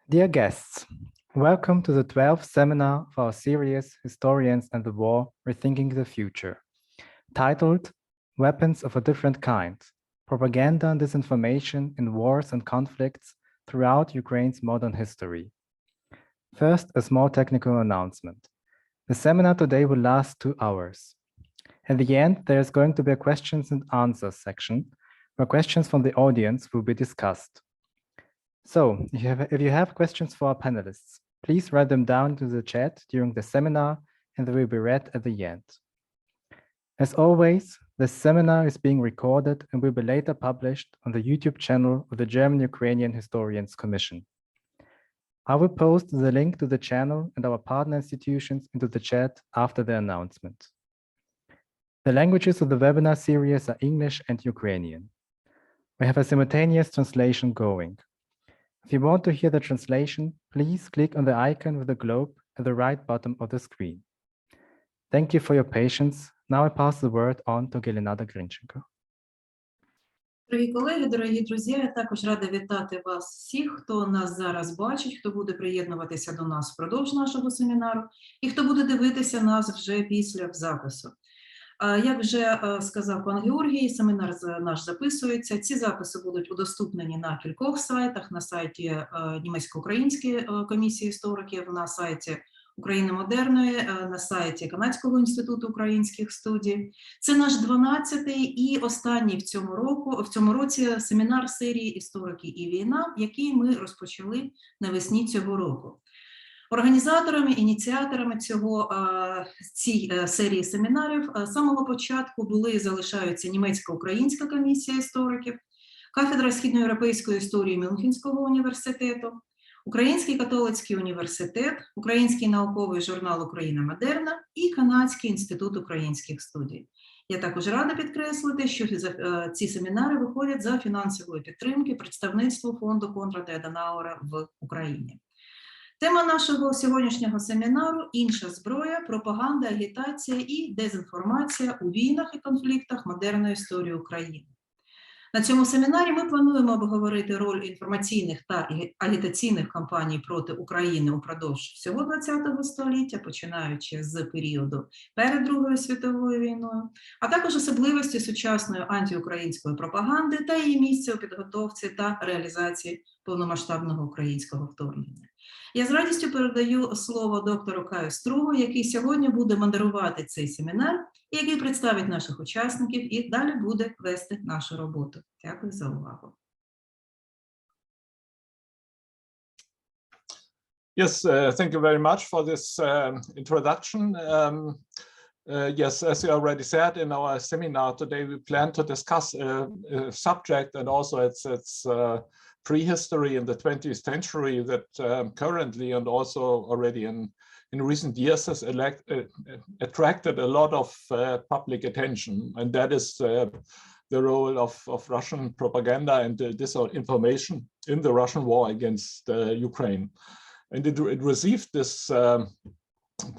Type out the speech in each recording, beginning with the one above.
Dear guests, welcome to the 12th seminar of our series Historians and the War, Rethinking the Future, titled Weapons of a Different Kind, Propaganda and Disinformation in Wars and Conflicts Throughout Ukraine's Modern History. First, a small technical announcement. The seminar today will last 2 hours. At the end, there is going to be a questions and answers section, where questions from the audience will be discussed. So, if you have questions for our panelists, please write them down to the chat during the seminar and they will be read at the end. As always, this seminar is being recorded and will be later published on the YouTube channel of the German-Ukrainian Historians Commission. I will post the link to the channel and our partner institutions into the chat after the announcement. The languages of the webinar series are English and Ukrainian. We have a simultaneous translation going. If you want to hear the translation, please click on the icon with the globe at the right bottom of the screen. Thank you for your patience. Now I pass the word on to Геленада Гринченко. Дорогі колеги, дорогі друзі, я також рада вітати вас всіх, хто нас зараз бачить, хто буде приєднуватися до нас впродовж нашого семінару і хто буде дивитися нас вже після запису. Як вже сказав пан Георгій, семінар наш записується. Ці записи будуть удоступнені на кількох сайтах, на сайті Німецько-Української комісії істориків, на сайті України Модерної, на сайті Канадського інституту українських студій. Це наш 12-й і останній в цьому році семінар серії «Історики і війна», який ми розпочали навесні цього року. Організаторами, ініціаторами цієї серії семінарів з самого початку були і залишаються Німецько-Українська комісія істориків, кафедра східноєвропейської історії Мюнхенського університету, Український католицький університет, Український науковий журнал «Україна Модерна» і Канадський інститут українських студій. Я також рада підкреслити, що ці семінари виходять за фінансової підтримки представництва фонду Конрада Аденауера в Україні. Тема нашого сьогоднішнього семінару – інша зброя, пропаганда, агітація і дезінформація у війнах і конфліктах модерної історії України. На цьому семінарі ми плануємо обговорити роль інформаційних та агітаційних кампаній проти України упродовж всього ХХ століття, починаючи з періоду перед Другою світовою війною, а також особливості сучасної антиукраїнської пропаганди та її місце у підготовці та реалізації повномасштабного українського вторгнення. Я з радістю передаю слово доктору Каю Стругу, який сьогодні буде модерувати цей семінар, і який представить наших учасників і далі буде вести нашу роботу. Дякую за увагу. Yes, thank you very much for this introduction. Yes, as you already said in our seminar today, we plan to discuss a subject and also its prehistory in the 20th century that currently and also already in recent years has attracted a lot of public attention, and that is the role of Russian propaganda and disinformation in the Russian war against Ukraine. And it received this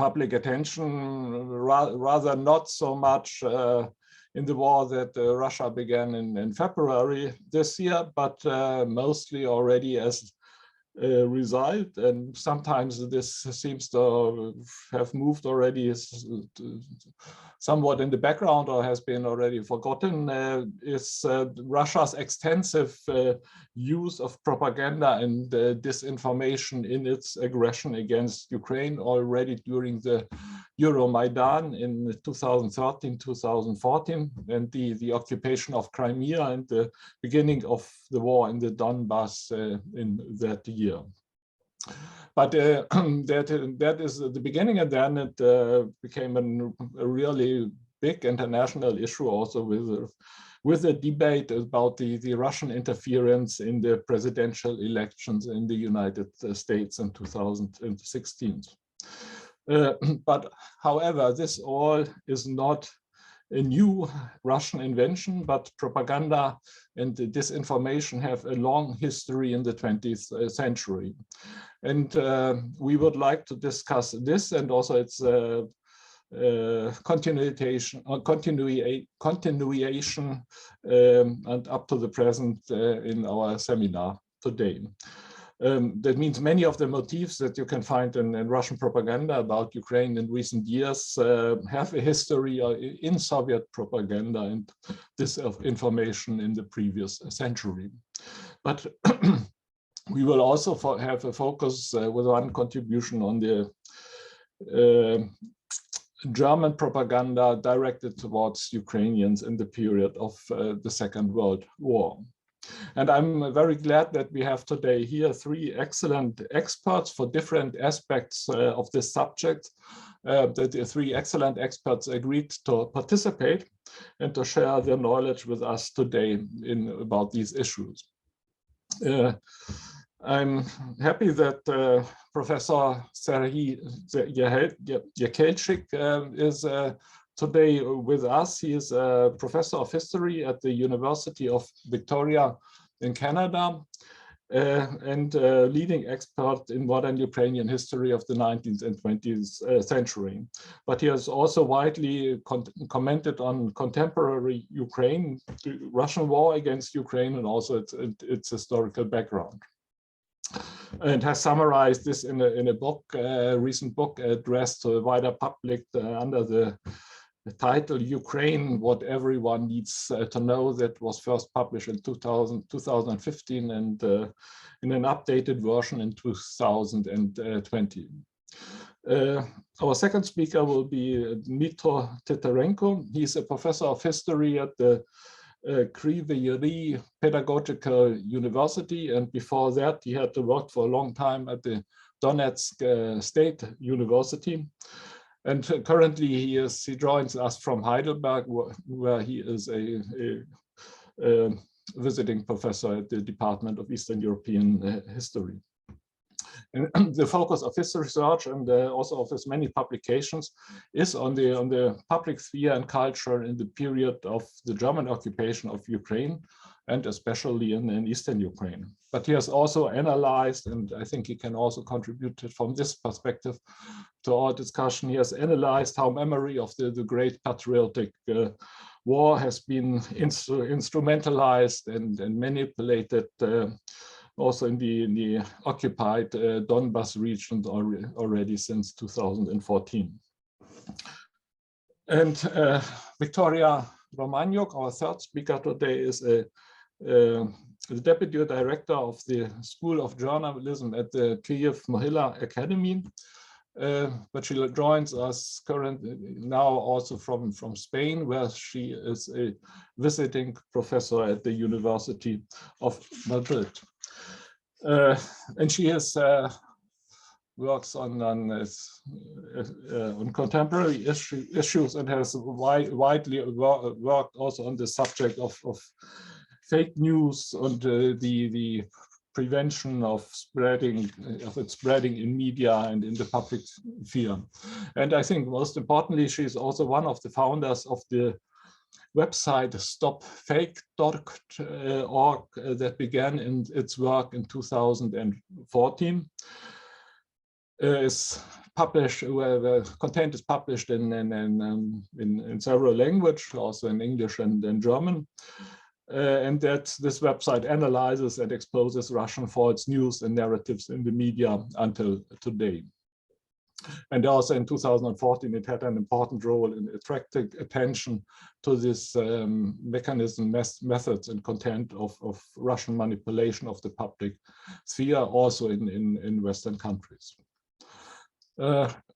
public attention rather not so much in the war that Russia began in February this year, but mostly already as a result. And sometimes this seems to have moved already somewhat in the background or has been already forgotten, is Russia's extensive use of propaganda and disinformation in its aggression against Ukraine already during the Euromaidan in 2013-2014 and the occupation of Crimea and the beginning of the war in the Donbass in that year. But that is the beginning, and then it became a really big international issue also with a debate about the Russian interference in the presidential elections in the United States in 2016. But however, this all is not a new Russian invention, but propaganda and disinformation have a long history in the 20th century. And we would like to discuss this and also its continuation and up to the present in our seminar today. That means many of the motifs that you can find in Russian propaganda about Ukraine in recent years have a history in Soviet propaganda and disinformation in the previous century. But we will also have a focus with one contribution on the German propaganda directed towards Ukrainians in the period of the Second World War. And I'm very glad that we have today here three excellent experts for different aspects of this subject. That the three excellent experts agreed to participate and to share their knowledge with us today about these issues. I'm happy that Professor Serhiy Yakelchik is today with us. He is a professor of history at the University of Victoria in Canada and a leading expert in modern Ukrainian history of the 19th and 20th century. But he has also widely commented on contemporary Ukraine, the Russian war against Ukraine, and also its historical background. And has summarized this in a book, a recent book addressed to the wider public under the title Ukraine, What Everyone Needs to Know, that was first published in 2015 and in an updated version in 2020. Our second speaker will be Dmytro Titarenko. He's a professor of history at the Kryvyi Rih Pedagogical University, and before that he had to work for a long time at the Donetsk State University. And currently he joins us from Heidelberg, where he is a visiting professor at the Department of Eastern European History. And the focus of his research and also of his many publications is on the public sphere and culture in the period of the German occupation of Ukraine, and especially in Eastern Ukraine. But he has also analyzed, and I think he can also contribute from this perspective to our discussion, he has analyzed how memory of the Great Patriotic War has been instrumentalized and manipulated also in the occupied Donbas region already since 2014. And Victoria Romaniuk, our third speaker today, is the Deputy Director of the School of Journalism at the Kyiv-Mohyla Academy. But she joins us currently now also from Spain, where she is a visiting professor at the University of Madrid. And she has works on contemporary issues and has widely worked also on the subject of fake news and the prevention of its spreading in media and in the public sphere. And I think most importantly, she is also one of the founders of the website stopfake.org that began in its work in 2014. Is published, where the content is published in several languages, also in English and in German. And that this website analyzes and exposes Russian false news and narratives in the media until today. And also in 2014, it had an important role in attracting attention to this mechanism, methods and content of Russian manipulation of the public sphere, also in Western countries.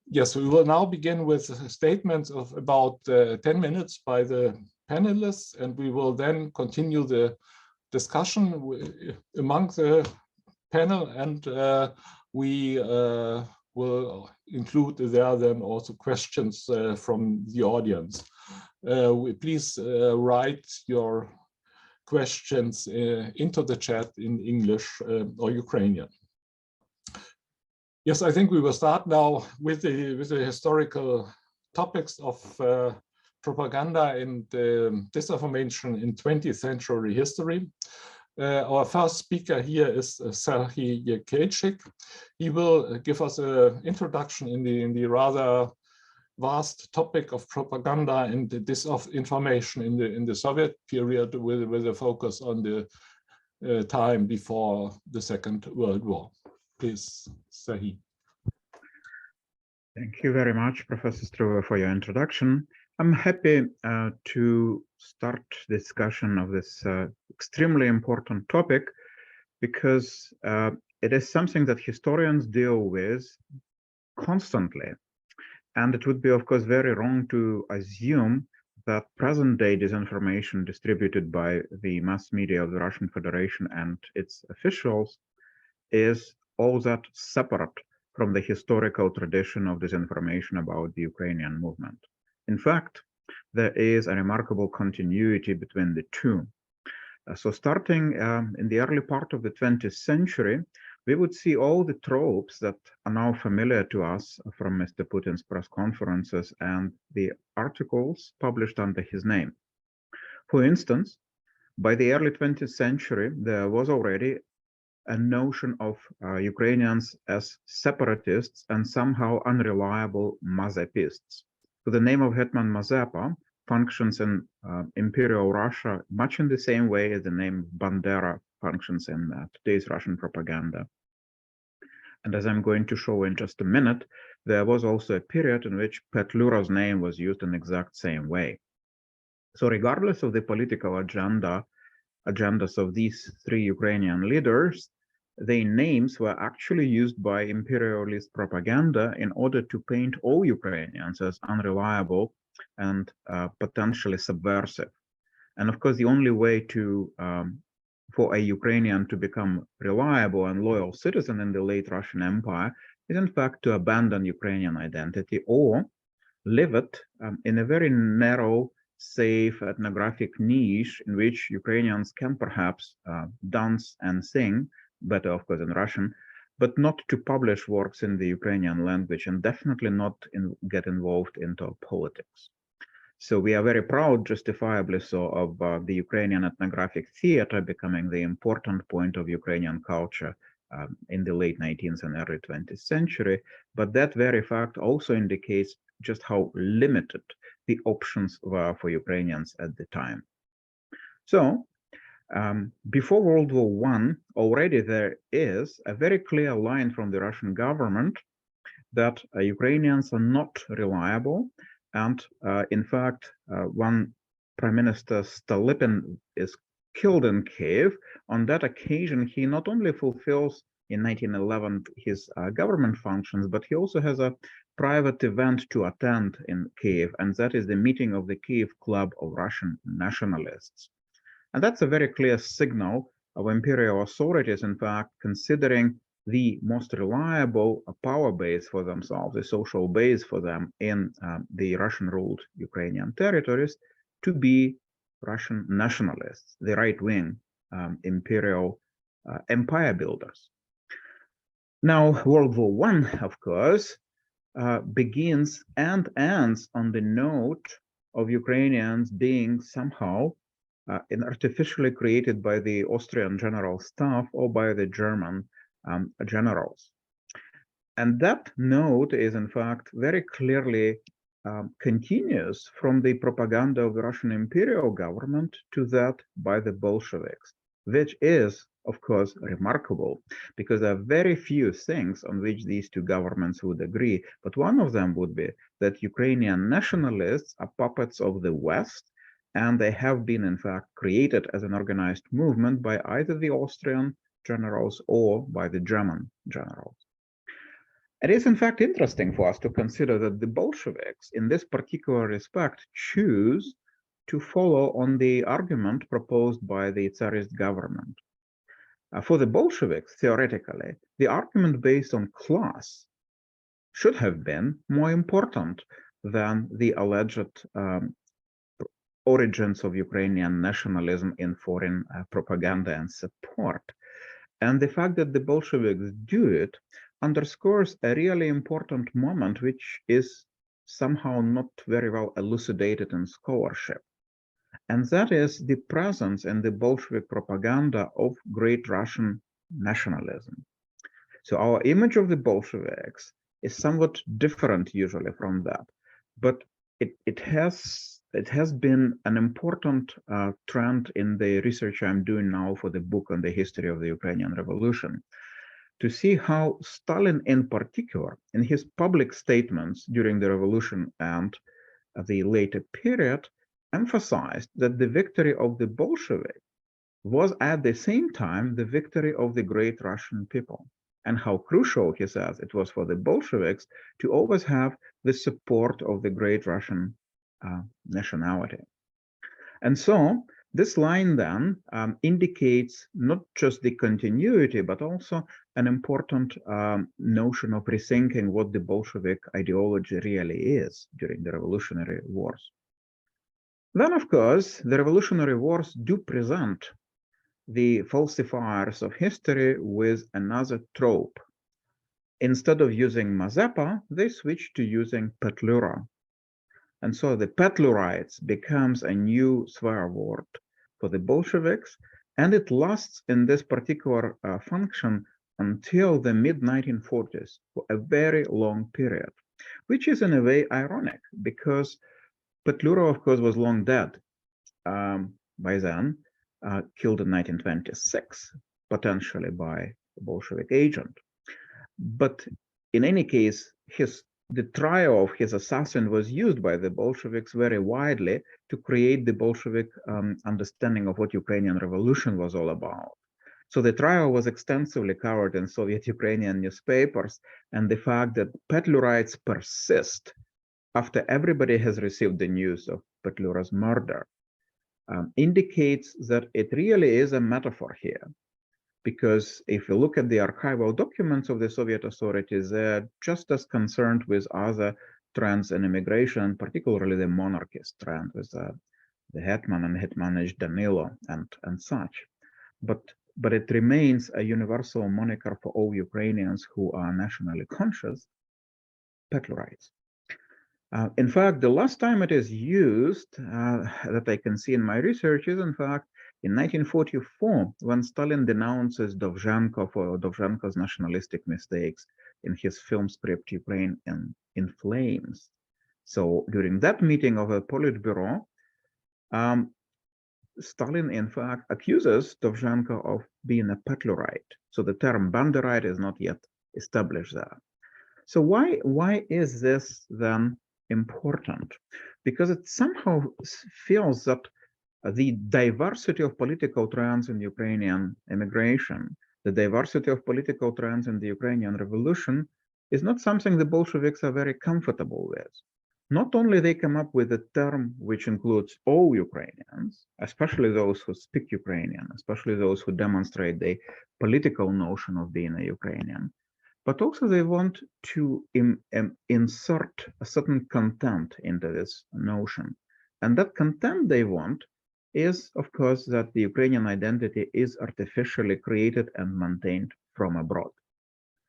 Yes, we will now begin with statements of about 10 minutes by the panelists, and we will then continue the discussion among the panel, and we will include there then also questions from the audience. Please write your questions into the chat in English or Ukrainian. Yes, I think we will start now with the historical topics of propaganda and disinformation in 20th century history. Our first speaker here is Serhiy Yakelchik. He will give us an introduction in the rather vast topic of propaganda and disinformation in the Soviet period, with a focus on the time before the Second World War. Please, Sahi. Thank you very much, Professor Struve, for your introduction. I'm happy to start discussion of this extremely important topic because it is something that historians deal with constantly. And it would be, of course, very wrong to assume that present-day disinformation distributed by the mass media of the Russian Federation and its officials is all that separate from the historical tradition of disinformation about the Ukrainian movement. In fact, there is a remarkable continuity between the two. So starting in the early part of the 20th century, we would see all the tropes that are now familiar to us from Mr. Putin's press conferences and the articles published under his name. For instance, by the early 20th century, there was already a notion of Ukrainians as separatists and somehow unreliable Mazepists. So the name of Hetman Mazepa functions in Imperial Russia much in the same way as the name Bandera functions in today's Russian propaganda. And as I'm going to show in just a minute, there was also a period in which Petluro's name was used in the exact same way. So regardless of the political agendas of these three Ukrainian leaders, their names were actually used by imperialist propaganda in order to paint all Ukrainians as unreliable and potentially subversive. And of course, the only way to for a Ukrainian to become reliable and loyal citizen in the late Russian Empire is in fact to abandon Ukrainian identity or live it in a very narrow, safe ethnographic niche in which Ukrainians can perhaps dance and sing, better of course in Russian, but not to publish works in the Ukrainian language and definitely not get involved into politics. So we are very proud, justifiably so, of the Ukrainian ethnographic theater becoming the important point of Ukrainian culture in the late 19th and early 20th century. But that very fact also indicates just how limited the options were for Ukrainians at the time. So before World War I, already there is a very clear line from the Russian government that Ukrainians are not reliable. And in fact, when Prime Minister Stolypin is killed in Kiev, on that occasion, he not only fulfills in 1911 his government functions, but he also has a private event to attend in Kiev, and that is the meeting of the Kiev Club of Russian Nationalists. And that's a very clear signal of imperial authorities, in fact, considering the most reliable power base for themselves, a social base for them in the Russian-ruled Ukrainian territories, to be Russian nationalists, the right-wing imperial empire builders. Now, World War I, of course, begins and ends on the note of Ukrainians being somehow artificially created by the Austrian general staff or by the German generals. And that note is, in fact, very clearly continuous from the propaganda of the Russian imperial government to that by the Bolsheviks, which is, of course, remarkable, because there are very few things on which these two governments would agree. But one of them would be that Ukrainian nationalists are puppets of the West, and they have been, in fact, created as an organized movement by either the Austrian generals or by the German generals. It is, in fact, interesting for us to consider that the Bolsheviks, in this particular respect, choose to follow on the argument proposed by the Tsarist government. For the Bolsheviks, theoretically, the argument based on class should have been more important than the alleged origins of Ukrainian nationalism in foreign propaganda and support. And the fact that the Bolsheviks do it underscores a really important moment, which is somehow not very well elucidated in scholarship. And that is the presence in the Bolshevik propaganda of great Russian nationalism. So our image of the Bolsheviks is somewhat different usually from that, but it has it has been an important trend in the research I'm doing now for the book on the history of the Ukrainian Revolution, to see how Stalin in particular, in his public statements during the revolution and the later period, emphasized that the victory of the Bolshevik was at the same time the victory of the great Russian people, and how crucial, he says, it was for the Bolsheviks to always have the support of the great Russian nationality. And so this line then indicates not just the continuity, but also an important notion of rethinking what the Bolshevik ideology really is during the revolutionary wars. Then, of course, the revolutionary wars do present the falsifiers of history with another trope. Instead of using Mazepa, they switched to using Petlura. And so the Petlurites becomes a new swear word for the Bolsheviks, and it lasts in this particular function until the mid-1940s, for a very long period, which is in a way ironic, because Petlura, of course, was long dead by then, killed in 1926, potentially by a Bolshevik agent. But in any case, the trial of his assassin was used by the Bolsheviks very widely to create the Bolshevik understanding of what Ukrainian revolution was all about. So the trial was extensively covered in Soviet Ukrainian newspapers, and the fact that Petlurites persist after everybody has received the news of Petlura's murder indicates that it really is a metaphor here. Because if you look at the archival documents of the Soviet authorities, they're just as concerned with other trends in immigration, particularly the monarchist trend with the Hetman and Hetmanage Danilo and such. But it remains a universal moniker for all Ukrainians who are nationally conscious, Petlurites. In fact, the last time it is used that I can see in my research is, in fact, in 1944, when Stalin denounces Dovzhenko for Dovzhenko's nationalistic mistakes in his film script, Ukraine in Flames. So during that meeting of a Politburo, Stalin, in fact, accuses Dovzhenko of being a Petlurite. So the term Banderite is not yet established there. So why is this then important? Because it somehow feels that the diversity of political trends in Ukrainian immigration, the diversity of political trends in the Ukrainian revolution is not something the Bolsheviks are very comfortable with. Not only they come up with a term which includes all Ukrainians, especially those who speak Ukrainian, especially those who demonstrate the political notion of being a Ukrainian, but also they want to insert a certain content into this notion. And that content they want is, of course, that the Ukrainian identity is artificially created and maintained from abroad.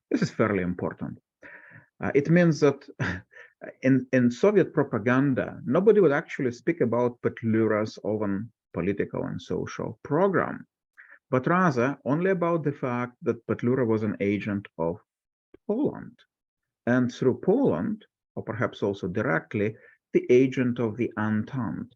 This is fairly important. It means that in Soviet propaganda, nobody would actually speak about Petlura's own political and social program, but rather only about the fact that Petlura was an agent of Poland, and through Poland, or perhaps also directly, the agent of the Entente.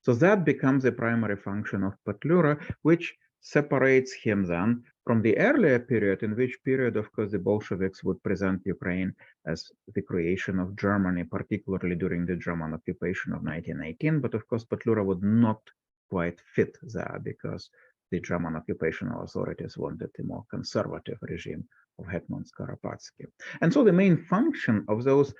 So that becomes the primary function of Petlura, which separates him then from the earlier period, in which period, of course, the Bolsheviks would present Ukraine as the creation of Germany, particularly during the German occupation of 1918. But of course, Petlura would not quite fit there because the German occupational authorities wanted a more conservative regime of Hetman Skoropadsky. And so the main function of those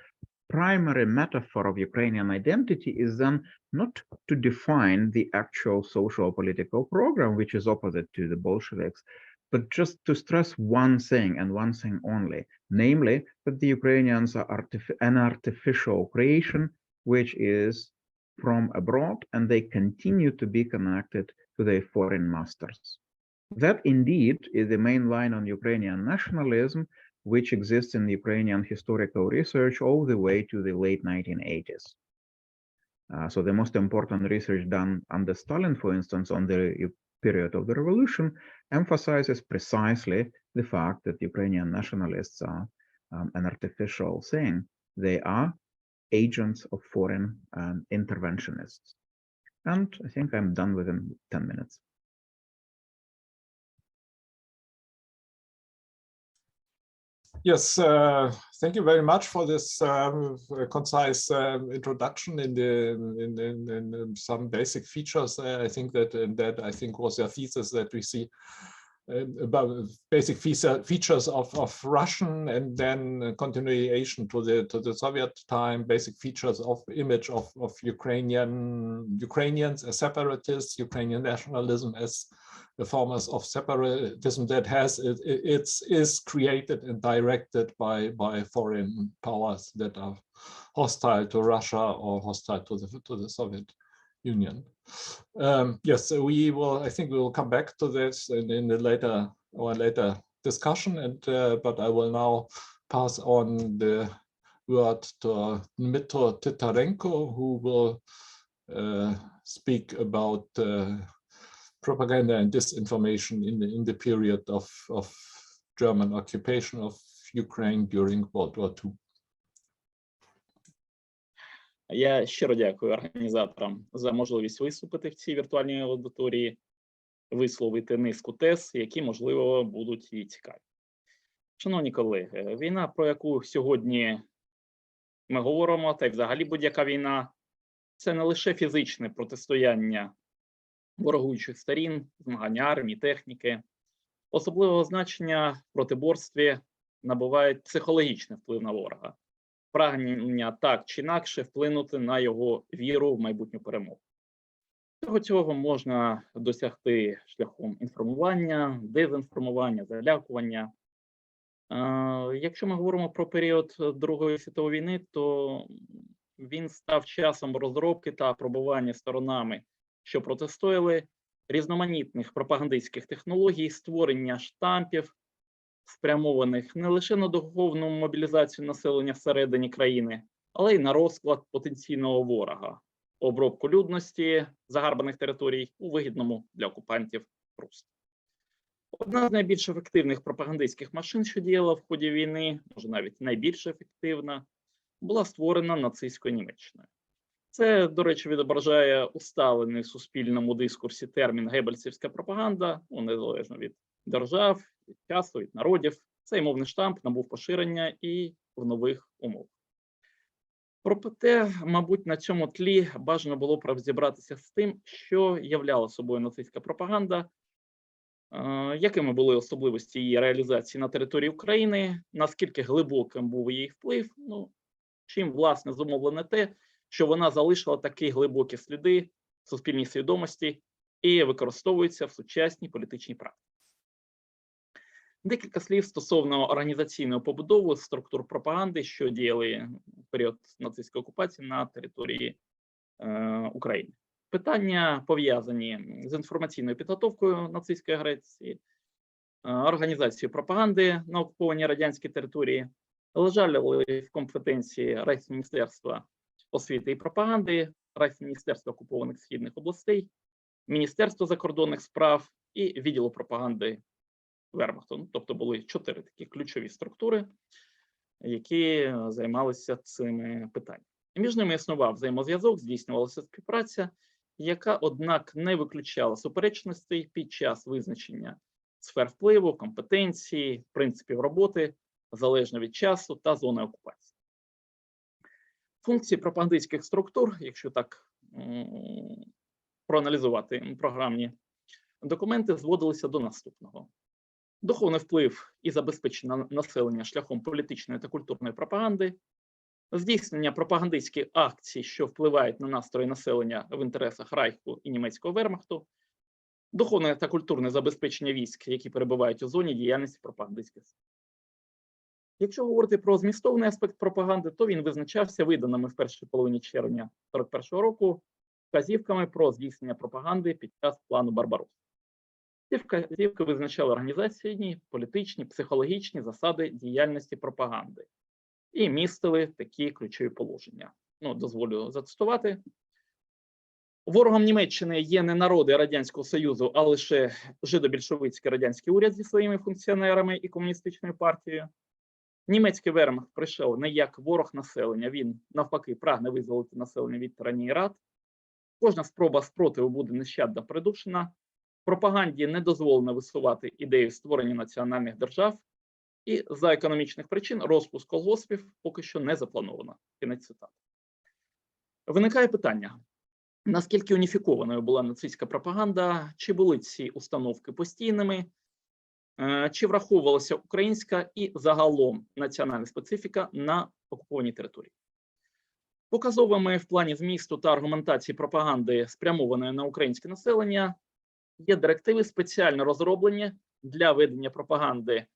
primary metaphor of Ukrainian identity is then not to define the actual social political program, which is opposite to the Bolsheviks, but just to stress one thing and one thing only, namely that the Ukrainians are an artificial creation, which is from abroad, and they continue to be connected to their foreign masters. That indeed is the main line on Ukrainian nationalism, which exists in Ukrainian historical research all the way to the late 1980s. So the most important research done under Stalin, for instance, on the period of the revolution, emphasizes precisely the fact that Ukrainian nationalists are an artificial thing. They are agents of foreign interventionists. And I think I'm done within 10 minutes. Yes, thank you very much for this concise introduction in some basic features. I think that I think was your thesis, that we see about basic features of Russian, and then continuation to the Soviet time, basic features of image of Ukrainians as separatists, Ukrainian nationalism as the forms of separatism that is created and directed by foreign powers that are hostile to Russia or hostile to the Soviet Union. Yes, so I think we will come back to this in the later discussion, and but I will now pass on the word to Dmytro Titarenko, who will speak about propaganda and disinformation in the period of German occupation of Ukraine during World War II. Я щиро дякую організаторам за можливість виступити в цій віртуальній аудиторії, висловити низку тез, які, можливо, будуть їй цікаві. Шановні колеги, війна, про яку сьогодні ми говоримо, та й взагалі будь-яка війна, це не лише фізичне протистояння ворогуючих сторін, змагання армії, техніки. Особливого значення в протиборстві набуває психологічний вплив на ворога. Прагнення так чи інакше вплинути на його віру в майбутню перемогу. Всього цього можна досягти шляхом інформування, дезінформування, залякування. Якщо ми говоримо про період Другої світової війни, то він став часом розробки та апробування сторонами, що протистояли, різноманітних пропагандистських технологій, створення штампів, спрямованих не лише на духовну мобілізацію населення всередині країни, але й на розклад потенційного ворога, обробку людності загарбаних територій у вигідному для окупантів руслі. Одна з найбільш ефективних пропагандистських машин, що діяла в ході війни, може навіть найбільш ефективна, була створена нацистською Німеччиною. Це, до речі, відображає усталений в суспільному дискурсі термін «геббельсівська пропаганда», незалежно від держав, від часу, від народів. Цей мовний штамп набув поширення і в нових умовах. Проте, мабуть, на цьому тлі бажано було б розібратися з тим, що являла собою нацистська пропаганда, якими були особливості її реалізації на території України, наскільки глибоким був її вплив, чим, власне, зумовлене те, що вона залишила такі глибокі сліди в суспільній свідомості і використовується в сучасній політичній практиці. Декілька слів стосовно організаційної побудови структур пропаганди, що діяли в період нацистської окупації на території України. Питання пов'язані з інформаційною підготовкою нацистської агресії, організацією пропаганди на окупованій радянській території, лежали в компетенції Райхсміністерства освіти і пропаганди, Райхсміністерства окупованих східних областей, Міністерства закордонних справ і відділу пропаганди Вермахту. Тобто були 4 такі ключові структури, які займалися цими питаннями. Між ними існував взаємозв'язок, здійснювалася співпраця, яка, однак, не виключала суперечностей під час визначення сфер впливу, компетенції, принципів роботи, залежно від часу та зони окупації. Функції пропагандистських структур, якщо так проаналізувати програмні документи, зводилися до наступного. Духовний вплив і забезпечення населення шляхом політичної та культурної пропаганди, здійснення пропагандистських акцій, що впливають на настрої населення в інтересах Райху і німецького Вермахту, духовне та культурне забезпечення військ, які перебувають у зоні діяльності пропагандистських сил. Якщо говорити про змістовний аспект пропаганди, то він визначався виданими в першій половині червня 1941 року вказівками про здійснення пропаганди під час плану Барбаросса. Ці вказівки визначали організаційні, політичні, психологічні засади діяльності пропаганди і містили такі ключові положення. Дозволю зацитувати. Ворогом Німеччини є не народи Радянського Союзу, а лише жидобільшовицький радянський уряд зі своїми функціонерами і комуністичною партією. Німецький вермахт прийшов не як ворог населення, він навпаки прагне визволити населення від тиранії рад. Кожна спроба спротиву буде нещадно придушена. Пропаганді не дозволено висувати ідею створення національних держав. І за економічних причин розпуск колгоспів поки що не заплановано. Кінець цитати. Виникає питання, наскільки уніфікованою була нацистська пропаганда, чи були ці установки постійними, чи враховувалася українська і загалом національна специфіка на окупованій території. Показовими в плані змісту та аргументації пропаганди, спрямованої на українське населення, є директиви, спеціально розроблені для ведення пропаганди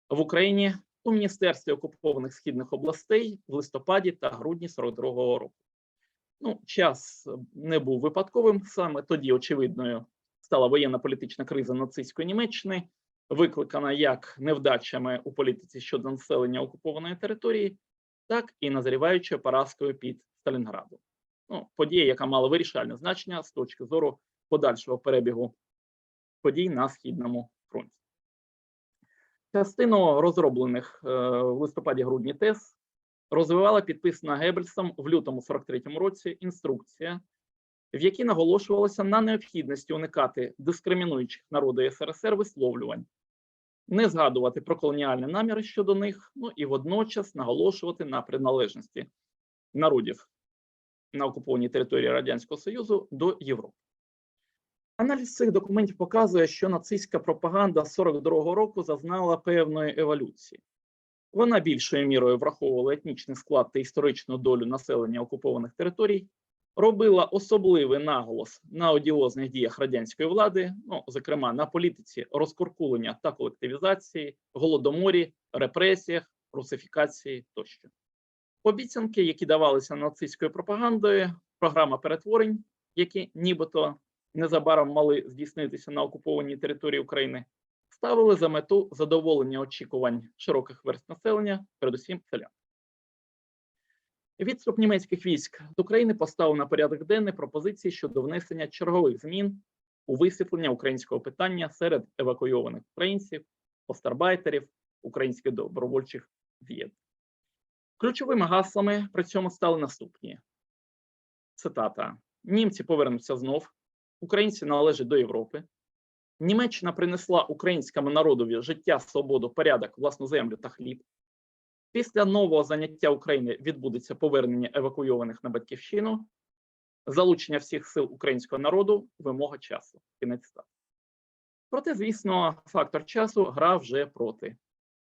в Україні у Міністерстві окупованих східних областей в листопаді та грудні 1942 року. Час не був випадковим, саме тоді очевидною стала воєнно-політична криза нацистської Німеччини, викликана як невдачами у політиці щодо населення окупованої території, так і назріваючою поразкою під Сталінградом. Подія, яка мала вирішальне значення з точки зору подальшого перебігу подій на Східному фронті. Частину розроблених в листопаді-грудні тез розвивала підписана Геббельсом в лютому 43-му році інструкція, в якій наголошувалося на необхідності уникати дискримінуючих народи СРСР висловлювань, не згадувати про колоніальні наміри щодо них, і водночас наголошувати на приналежності народів на окупованій території Радянського Союзу до Європи. Аналіз цих документів показує, що нацистська пропаганда з 1942 року зазнала певної еволюції. Вона більшою мірою враховувала етнічний склад та історичну долю населення окупованих територій, робила особливий наголос на одіозних діях радянської влади, зокрема на політиці розкуркулення та колективізації, голодоморі, репресіях, русифікації тощо. Обіцянки, які давалися нацистською пропагандою, програма перетворень, які нібито незабаром мали здійснитися на окупованій території України, ставили за мету задоволення очікувань широких верств населення, передусім селян. Відступ німецьких військ з України поставив на порядок денний пропозиції щодо внесення чергових змін у висвітлення українського питання серед евакуйованих українців, остарбайтерів, українських добровольчих з'єднань. Ключовими гаслами при цьому стали наступні. Цитата. «Німці повернуться знов, українці належать до Європи. Німеччина принесла українському народові життя, свободу, порядок, власну землю та хліб. Після нового заняття України відбудеться повернення евакуйованих на батьківщину, залучення всіх сил українського народу, вимога часу». Кінець цитати. Проте, звісно, фактор часу грав вже проти.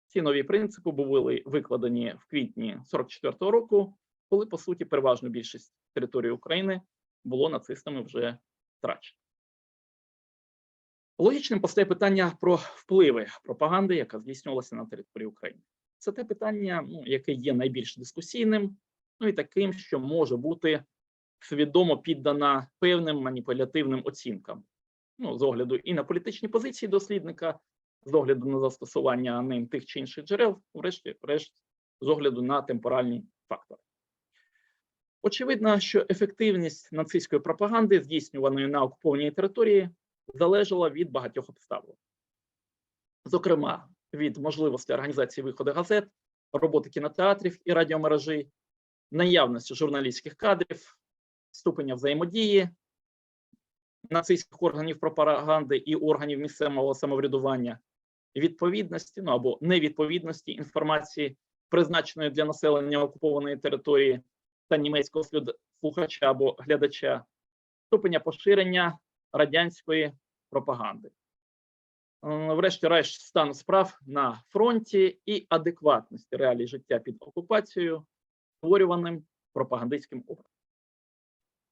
Ці нові принципи були викладені в квітні 1944 року, коли, по суті, переважну більшість території України було нацистами вже втрачено. Логічним постає питання про впливи пропаганди, яка здійснювалася на території України. Це те питання, яке є найбільш дискусійним, і таким, що може бути свідомо піддана певним маніпулятивним оцінкам. З огляду і на політичні позиції дослідника, з огляду на застосування ним тих чи інших джерел, врешті, з огляду на темпоральні фактори. Очевидно, що ефективність нацистської пропаганди, здійснюваної на окупованій території, залежала від багатьох обставин. Зокрема, від можливості організації виходу газет, роботи кінотеатрів і радіомережі, наявності журналістських кадрів, ступеня взаємодії нацистських органів пропаганди і органів місцевого самоврядування, відповідності або невідповідності інформації, призначеної для населення окупованої території та німецького слухача або глядача, ступеня поширення радянської пропаганди. Врешті-решт, стану справ на фронті і адекватності реалій життя під окупацією, створюваним пропагандистським образом.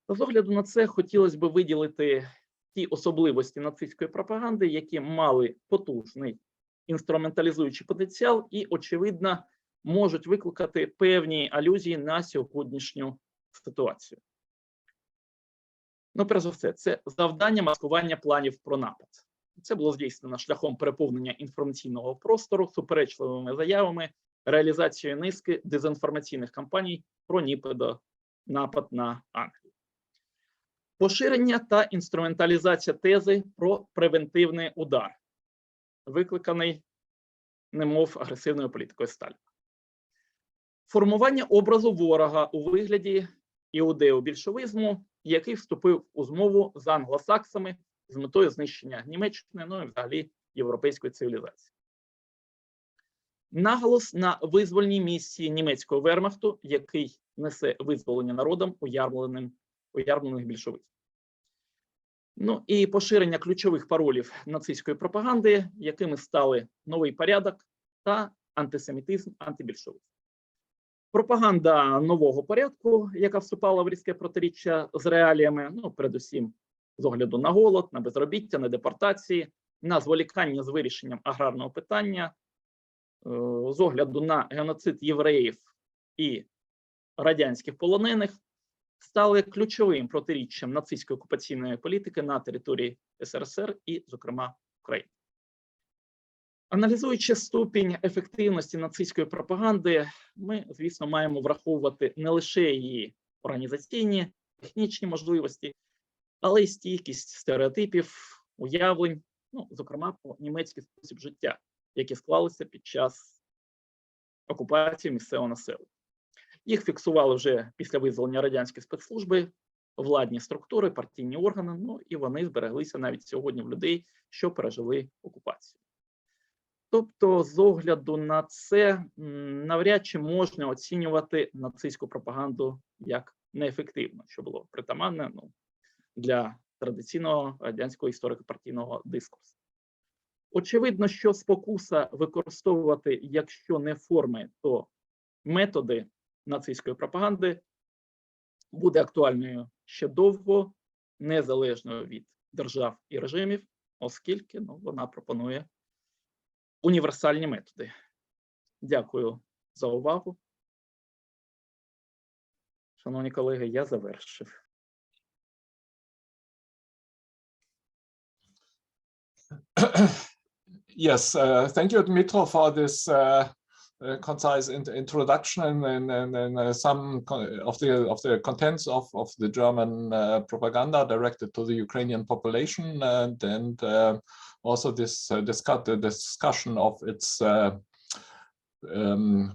З огляду на це хотілося б виділити ті особливості нацистської пропаганди, які мали потужний інструменталізуючий потенціал і, очевидно, можуть викликати певні алюзії на сьогоднішню ситуацію. Перш за все, це завдання маскування планів про напад. Це було здійснено шляхом переповнення інформаційного простору суперечливими заявами, реалізацією низки дезінформаційних кампаній про нібито напад на Англію. Поширення та інструменталізація тези про превентивний удар, викликаний немов агресивною політикою Сталіна. формування образу ворога у вигляді іудео-більшовизму, який вступив у змову з англосаксами з метою знищення Німеччини, ну і взагалі європейської цивілізації. Наголос на визвольній місії німецького вермахту, який несе визволення народом уярмлених більшовиків. Ну і поширення ключових паролів нацистської пропаганди, якими стали новий порядок та антисемітизм, антибільшовизм. Пропаганда нового порядку, яка вступала в різке протиріччя з реаліями, ну, передусім з огляду на голод, на безробіття, на депортації, на зволікання з вирішенням аграрного питання, з огляду на геноцид євреїв і радянських полонених, стали ключовим протиріччям нацистської окупаційної політики на території СРСР і, зокрема, України. Аналізуючи ступінь ефективності нацистської пропаганди, ми, звісно, маємо враховувати не лише її організаційні, технічні можливості, але й стійкість стереотипів, уявлень, ну, зокрема, про німецький спосіб життя, які склалися під час окупації місцевого населення. Їх фіксували вже після визволення радянської спецслужби, владні структури, партійні органи, ну і вони збереглися навіть сьогодні в людей, що пережили окупацію. Тобто, з огляду на це, навряд чи можна оцінювати нацистську пропаганду як неефективну, що було притаманне для традиційного радянського історико-партійного дискурсу. Очевидно, що спокуса використовувати, якщо не форми, то методи нацистської пропаганди буде актуальною ще довго, незалежно від держав і режимів, оскільки вона пропонує універсальні методи. Дякую за увагу. Шановні колеги, я завершив. Yes, thank you, Dmytro, for this concise introduction and some of the contents of the German propaganda directed to the Ukrainian population, and also this discussion of its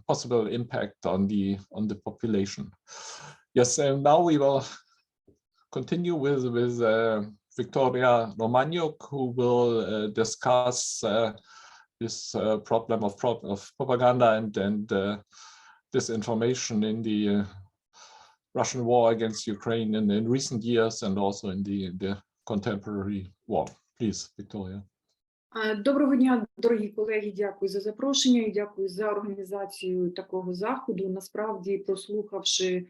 possible impact on the population. Yes, and now we will continue with Victoria Romaniuk, who will discuss this problem of propaganda and disinformation in the Russian war against Ukraine in recent years and also in the contemporary war. Please, Victoria. Доброго дня, дорогі колеги, дякую за запрошення і дякую за організацію такого заходу. Насправді, прослухавши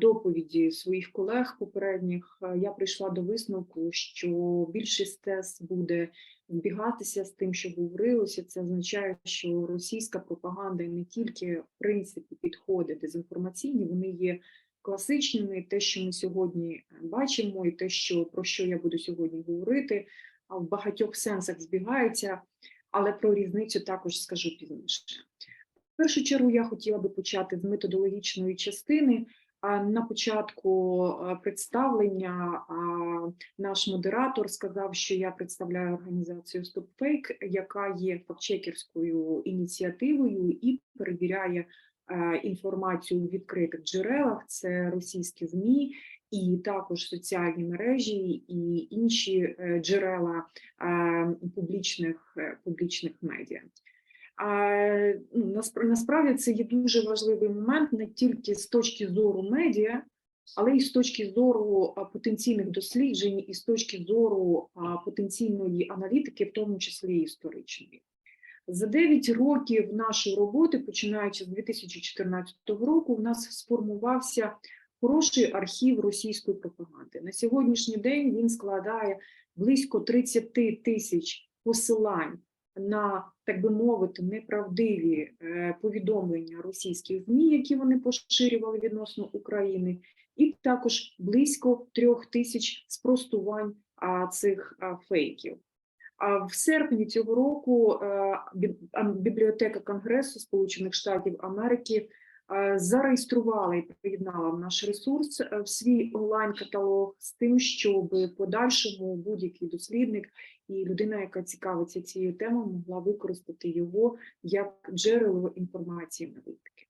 доповіді своїх колег попередніх, я прийшла до висновку, що більшість тез буде збігатися з тим, що говорилося. Це означає, що російська пропаганда не тільки в принципі підходи дезінформаційні, вони є класичними. Те, що ми сьогодні бачимо, і те, про що я буду сьогодні говорити, в багатьох сенсах збігаються, але про різницю також скажу пізніше. В першу чергу я хотіла би почати з методологічної частини. На початку представлення наш модератор сказав, що я представляю організацію StopFake, яка є фактчекерською ініціативою і перевіряє інформацію у відкритих джерелах, це російські ЗМІ, і також соціальні мережі і інші джерела публічних медіа. Насправді це є дуже важливий момент не тільки з точки зору медіа, але й з точки зору потенційних досліджень і з точки зору потенційної аналітики, в тому числі історичної. За 9 років нашої роботи, починаючи з 2014 року, в нас сформувався хороший архів російської пропаганди. На сьогоднішній день він складає близько 30 тисяч посилань на, так би мовити, неправдиві повідомлення російських ЗМІ, які вони поширювали відносно України, і також близько 3 тисяч спростувань цих фейків. В серпні цього року бібліотека Конгресу Сполучених Штатів Америки зареєструвала і приєднала в наш ресурс в свій онлайн-каталог з тим, щоб подальшому будь-який дослідник і людина, яка цікавиться цією темою, могла використати його як джерело інформації аналітики.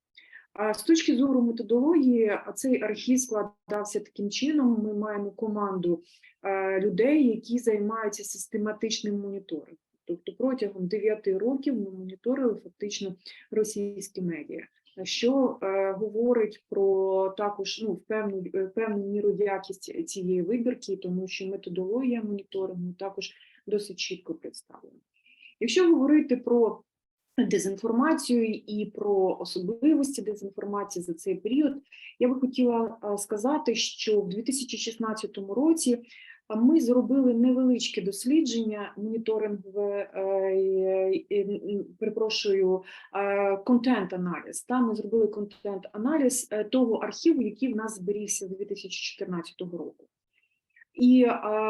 З точки зору методології, цей архів складався таким чином. Ми маємо команду людей, які займаються систематичним моніторингом. Тобто протягом 9 років ми моніторили фактично російські медіа, що говорить про також певну міру якість цієї вибірки, тому що методологія моніторингу також досить чітко представлена. Якщо говорити про дезінформацію і про особливості дезінформації за цей період, я би хотіла сказати, що в 2016 році ми зробили невеличке дослідження, моніторингове, контент-аналіз. Ми зробили контент-аналіз того архіву, який в нас зберігся з 2014 року. І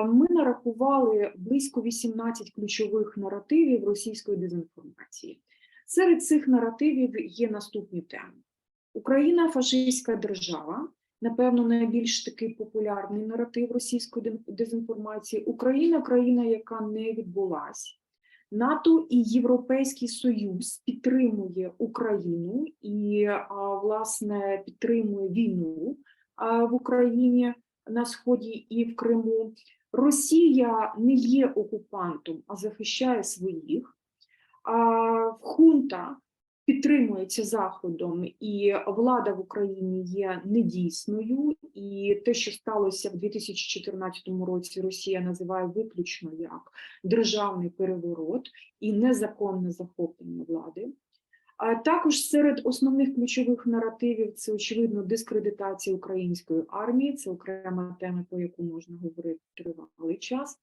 ми нарахували близько 18 ключових наративів російської дезінформації. Серед цих наративів є наступні теми. Україна – фашистська держава. Напевно, найбільш такий популярний наратив російської дезінформації. Україна – країна, яка не відбулась. НАТО і Європейський Союз підтримує Україну і, власне, підтримує війну в Україні на Сході і в Криму. Росія не є окупантом, а захищає своїх. Хунта підтримується Заходом, і влада в Україні є недійсною, і те, що сталося в 2014 році, Росія називає виключно як державний переворот і незаконне захоплення влади. А також серед основних ключових наративів це, очевидно, дискредитація української армії, це окрема тема, по яку можна говорити тривалий час.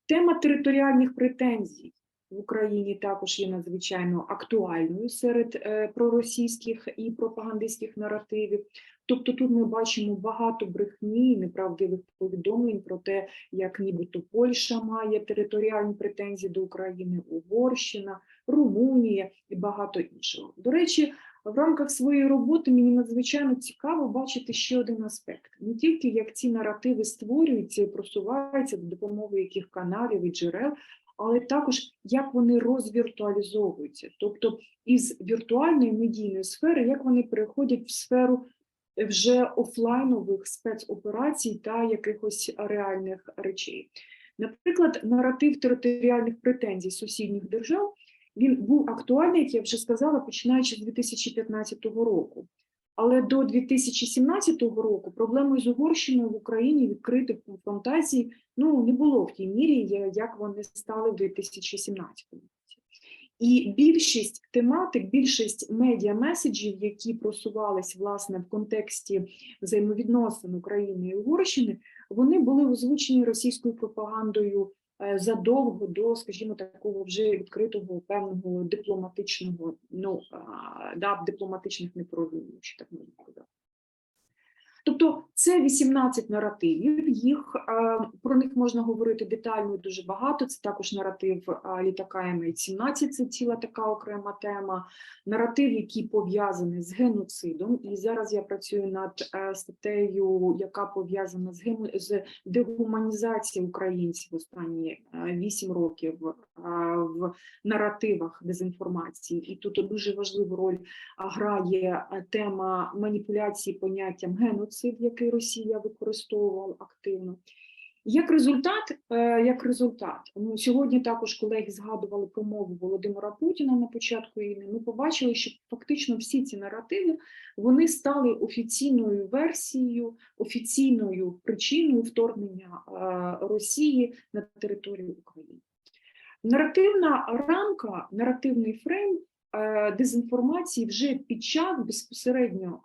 Тема територіальних претензій в Україні також є надзвичайно актуальною серед проросійських і пропагандистських наративів. Тобто тут ми бачимо багато брехні і неправдивих повідомлень про те, як нібито Польща має територіальні претензії до України, Угорщина, Румунія і багато іншого. До речі, в рамках своєї роботи мені надзвичайно цікаво бачити ще один аспект. Не тільки як ці наративи створюються і просуваються за допомогою яких каналів і джерел, але також як вони розвіртуалізовуються. Тобто із віртуальної медійної сфери, як вони переходять в сферу вже офлайнових спецоперацій та якихось реальних речей. Наприклад, наратив територіальних претензій сусідніх держав, він був актуальний, як я вже сказала, починаючи з 2015 року. Але до 2017 року проблемою з Угорщиною в Україні відкритих конфронтацій не було в тій мірі, як вони стали в 2017 році. І більшість тематик, більшість медіа-меседжів, які просувались, власне, в контексті взаємовідносин України і Угорщини, вони були озвучені російською пропагандою задовго до, скажімо, такого вже відкритого певного дипломатичного, дипломатичних непорозумінь, що так можна сказати. Тобто це 18 наративів, про них можна говорити детально і дуже багато. Це також наратив літака М-17, це ціла така окрема тема. Наратив, який пов'язаний з геноцидом. І зараз я працюю над статтею, яка пов'язана з дегуманізацією українців останні 8 років в наративах дезінформації. І тут дуже важливу роль грає тема маніпуляції поняттям геноцид, який Росія використовувала активно. Як результат, сьогодні також колеги згадували промову Володимира Путіна на початку війни, ми побачили, що фактично всі ці наративи, вони стали офіційною версією, офіційною причиною вторгнення Росії на територію України. Наративна рамка, наративний фрейм дезінформації вже під час безпосередньо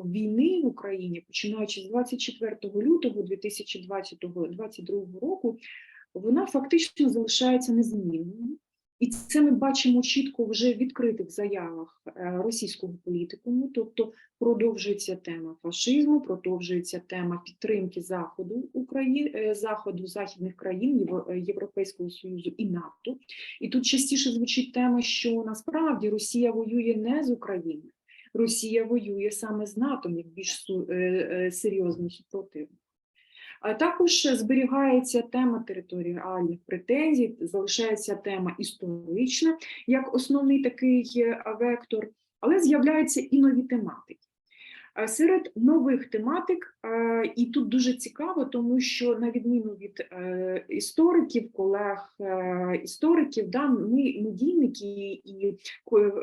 війни в Україні, починаючи з 24 лютого 2022 року, вона фактично залишається незмінною. І це ми бачимо чітко вже в відкритих заявах російського політикуму, тобто продовжується тема фашизму, продовжується тема підтримки Заходу, західних країн, Європейського Союзу і НАТО. І тут частіше звучить тема, що насправді Росія воює не з Україною, Росія воює саме з НАТО, як більш серйозний супротивник. А також зберігається тема територіальних претензій, залишається тема історична, як основний такий вектор. Але з'являються і нові тематики. Серед нових тематик, і тут дуже цікаво, тому що на відміну від істориків, колег істориків, ми медійники і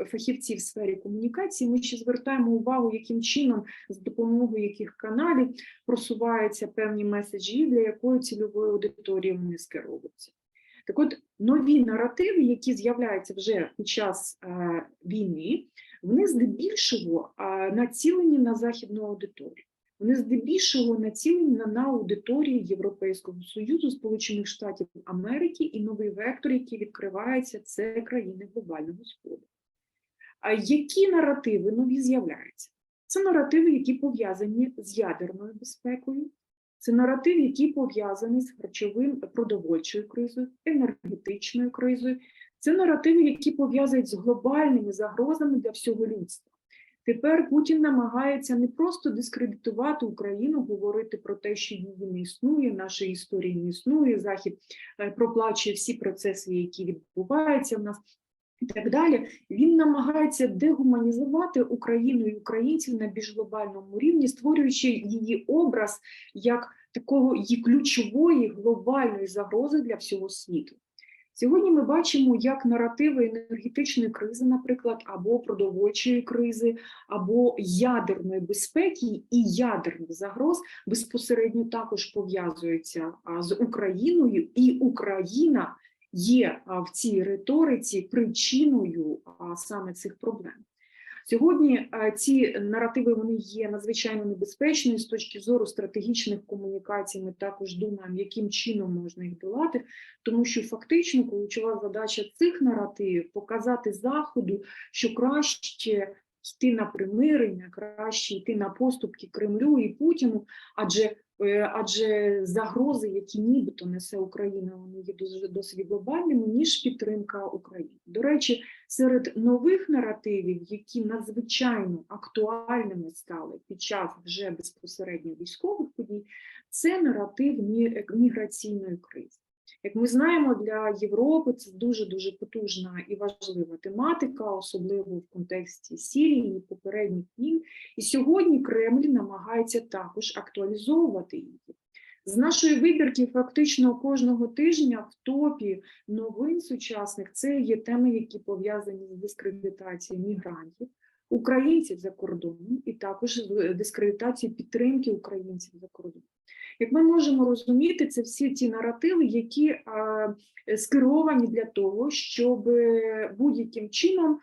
фахівці в сфері комунікації, ми ще звертаємо увагу, яким чином, з допомогою яких каналів просуваються певні меседжі, для якої цільової аудиторії вони скеровуються. Так от, нові наративи, які з'являються вже під час війни, вони здебільшого націлені на західну аудиторію. Вони здебільшого націлені на аудиторію Європейського Союзу, Сполучених Штатів Америки, і новий вектор, який відкривається, це країни глобального сходу. А які наративи нові з'являються? Це наративи, які пов'язані з ядерною безпекою, це наратив, який пов'язаний з продовольчою кризою, енергетичною кризою. Це наративи, які пов'язані з глобальними загрозами для всього людства. Тепер Путін намагається не просто дискредитувати Україну, говорити про те, що її не існує, нашої історії не існує, Захід проплачує всі процеси, які відбуваються в нас, і так далі. Він намагається дегуманізувати Україну і українців на більш глобальному рівні, створюючи її образ як такого її ключової глобальної загрози для всього світу. Сьогодні ми бачимо, як наративи енергетичної кризи, наприклад, або продовольчої кризи, або ядерної безпеки і ядерних загроз безпосередньо також пов'язуються з Україною, і Україна є в цій риториці причиною саме цих проблем. Сьогодні ці наративи, вони є надзвичайно небезпечними з точки зору стратегічних комунікацій. Ми також думаємо, яким чином можна їх долати, тому що фактично ключова задача цих наративів – показати Заходу, що краще йти на примирення, краще йти на поступки Кремлю і Путіну, адже загрози, які нібито несе Україна, вони є досить глобальними, ніж підтримка України. До речі, серед нових наративів, які надзвичайно актуальними стали під час вже безпосередньо військових подій, це наратив міграційної кризи. Як ми знаємо, для Європи це дуже-дуже потужна і важлива тематика, особливо в контексті Сирії і попередніх війн. І сьогодні Кремль намагається також актуалізовувати її. З нашої вибірки фактично кожного тижня в топі новин сучасних це є теми, які пов'язані з дискредитацією мігрантів, українців за кордоном і також з дискредитацією підтримки українців за кордоном. Як ми можемо розуміти, це всі ті наративи, які скеровані для того, щоб будь-яким чином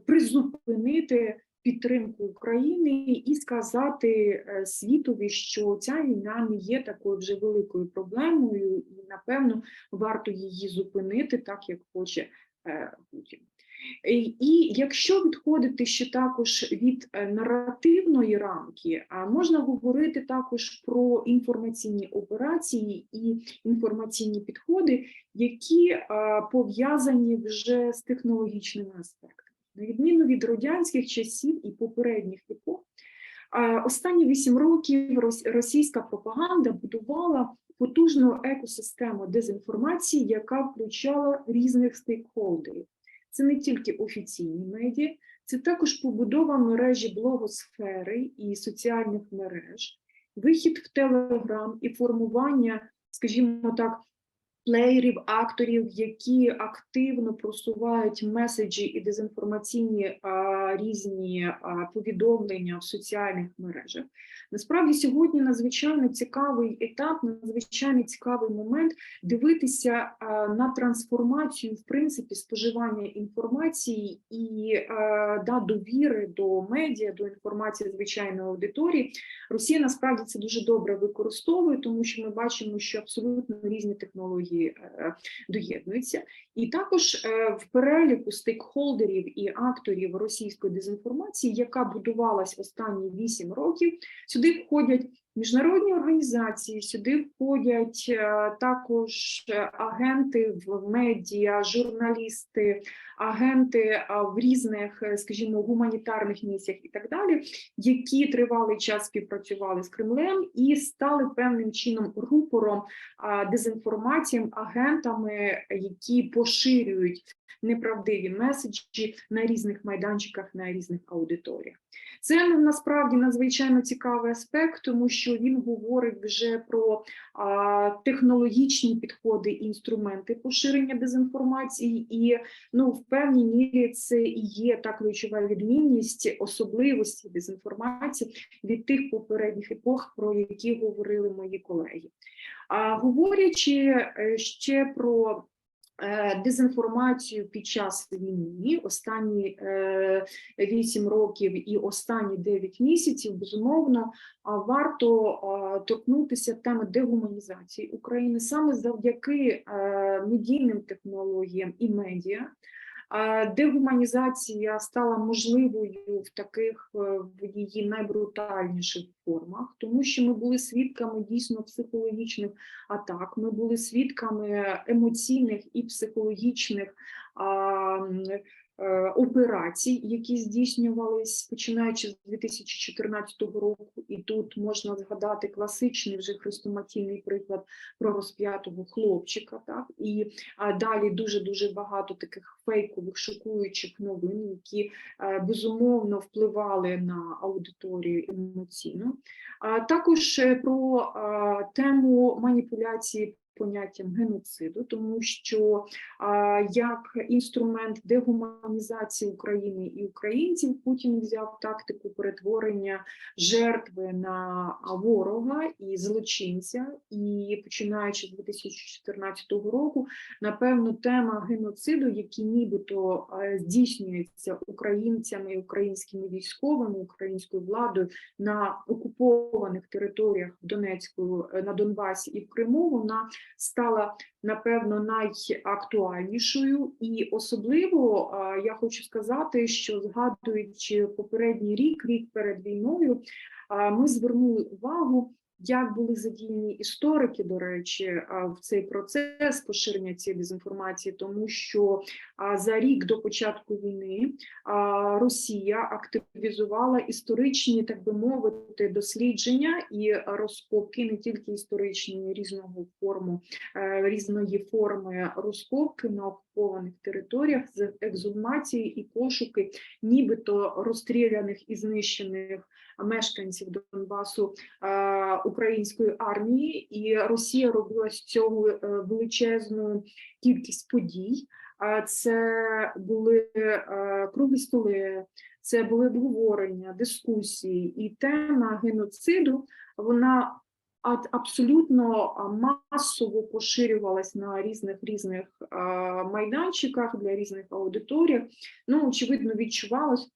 призупинити підтримку України і сказати світові, що ця війна не є такою вже великою проблемою і, напевно, варто її зупинити так, як хоче Путін. І якщо відходити ще також від наративної рамки, можна говорити також про інформаційні операції і інформаційні підходи, які пов'язані вже з технологічними аспектами. На відміну від радянських часів і попередніх епох, останні 8 років російська пропаганда будувала потужну екосистему дезінформації, яка включала різних стейкхолдерів. Це не тільки офіційні медіа, це також побудова мережі блогосфери і соціальних мереж, вихід в Телеграм і формування, скажімо так, плеєрів, акторів, які активно просувають меседжі і дезінформаційні різні повідомлення в соціальних мережах. Насправді сьогодні надзвичайно цікавий етап, надзвичайно цікавий момент дивитися на трансформацію, в принципі, споживання інформації і довіри до медіа, до інформації звичайної аудиторії. Росія насправді це дуже добре використовує, тому що ми бачимо, що абсолютно різні технології доєднуються. І також в переліку стейкхолдерів і акторів російської дезінформації, яка будувалась останні 8 років, сюди входять Міжнародні організації, сюди входять також агенти в медіа, журналісти, агенти в різних, скажімо, гуманітарних місіях і так далі, які тривалий час співпрацювали з Кремлем і стали певним чином рупором дезінформаціям, агентами, які поширюють неправдиві меседжі на різних майданчиках, на різних аудиторіях. Це насправді надзвичайно цікавий аспект, тому що він говорить вже про технологічні підходи і інструменти поширення дезінформації, і в певній мірі це і є та ключова відмінність, особливості дезінформації від тих попередніх епох, про які говорили мої колеги. Говорячи ще про дезінформацію під час війни, останні 8 років і останні 9 місяців, безумовно, варто торкнутися теми дегуманізації України саме завдяки медійним технологіям і медіа. Дегуманізація стала можливою в її найбрутальніших формах, тому що ми були свідками дійсно психологічних атак, ми були свідками емоційних і психологічних операцій, які здійснювались починаючи з 2014 року, і тут можна згадати класичний вже хрестоматійний приклад про розп'ятого хлопчика, так? І далі дуже багато таких фейкових, шокуючих новин, які безумовно впливали на аудиторію емоційно. Також про тему маніпуляції поняттям геноциду, тому що як інструмент дегуманізації України і українців Путін взяв тактику перетворення жертви на ворога і злочинця, і починаючи з 2014 року, напевно, тема геноциду, який нібито здійснюється українцями і українськими військовими, українською владою на окупованих територіях на Донбасі і в Криму, вона стала, напевно, найактуальнішою, і особливо я хочу сказати, що згадуючи попередній рік перед війною, ми звернули увагу, як були задіяні історики, до речі, в цей процес поширення цієї дезінформації, тому що за рік до початку війни Росія активізувала історичні, так би мовити, дослідження і розкопки, не тільки історичні, різної форми розкопки на окупованих територіях з ексгумації і пошуки нібито розстріляних і знищених мешканців Донбасу української армії, і Росія робила з цього величезну кількість подій. Це були круглі столи, це були обговорення, дискусії, і тема геноциду, вона абсолютно масово поширювалась на різних майданчиках, для різних аудиторій. Очевидно, відчувалось,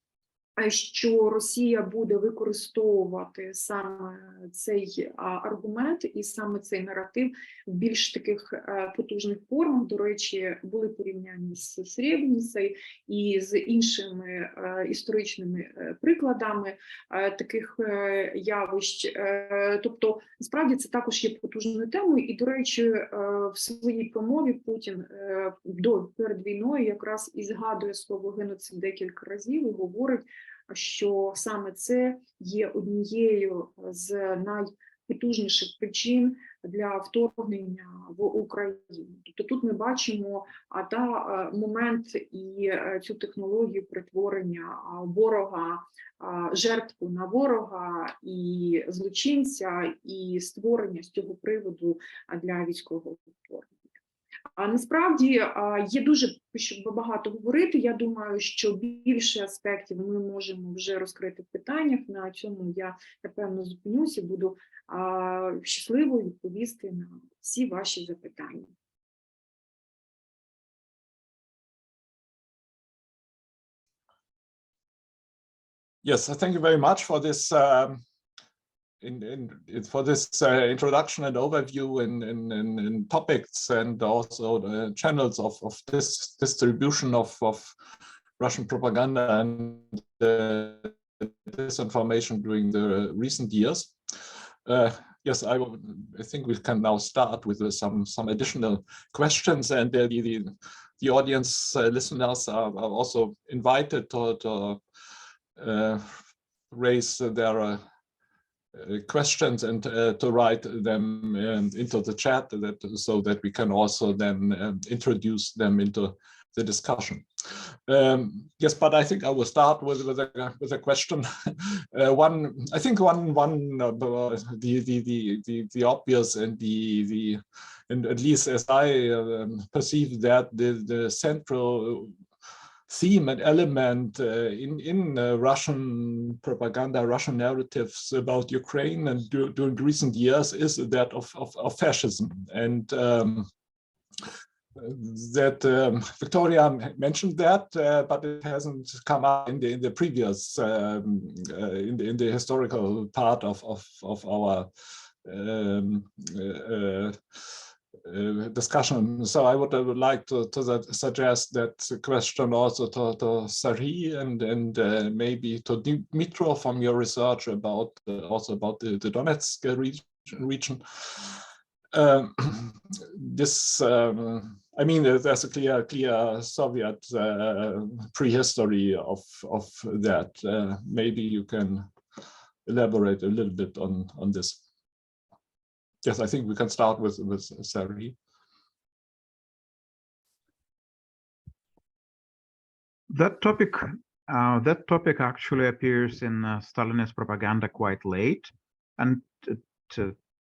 що Росія буде використовувати саме цей аргумент і саме цей наратив в більш таких потужних формах. До речі, були порівняння з Сребреницею і з іншими історичними прикладами таких явищ. Тобто, насправді, це також є потужною темою. І, до речі, в своїй промові Путін перед війною якраз і згадує слово геноцид декілька разів і говорить, що саме це є однією з найпотужніших причин для вторгнення в Україну. Тобто тут ми бачимо момент і цю технологію перетворення ворога, жертву на ворога і злочинця, і створення з цього приводу для військового вторгнення. А насправді є дуже багато говорити. Я думаю, що більше аспектів ми можемо вже розкрити в питаннях. На цьому я, напевно, зупинюся, буду щасливою відповісти на всі ваші запитання. Yes, thank you very much for this introduction and overview in topics and also the channels of this distribution of Russian propaganda and disinformation during the recent years. Yes, I think we can now start with some additional questions, and the audience listeners are also invited to raise their questions and to write them into the chat, so that we can also then introduce them into the discussion. Yes, but I think I will start with a question. I think the obvious and at least as I perceive that the central theme and element in Russian propaganda, Russian narratives about Ukraine and during recent years is that of fascism. And Victoria mentioned that, but it hasn't come up in the previous in the historical part of our discussion. So I would like to suggest that question also to Sari and maybe to Dmytro from your research about also about the Donetsk region. I mean, there's a clear Soviet prehistory of that. Maybe you can elaborate a little bit on this. Yes, I think we can start with Sari. That topic actually appears in Stalinist propaganda quite late, and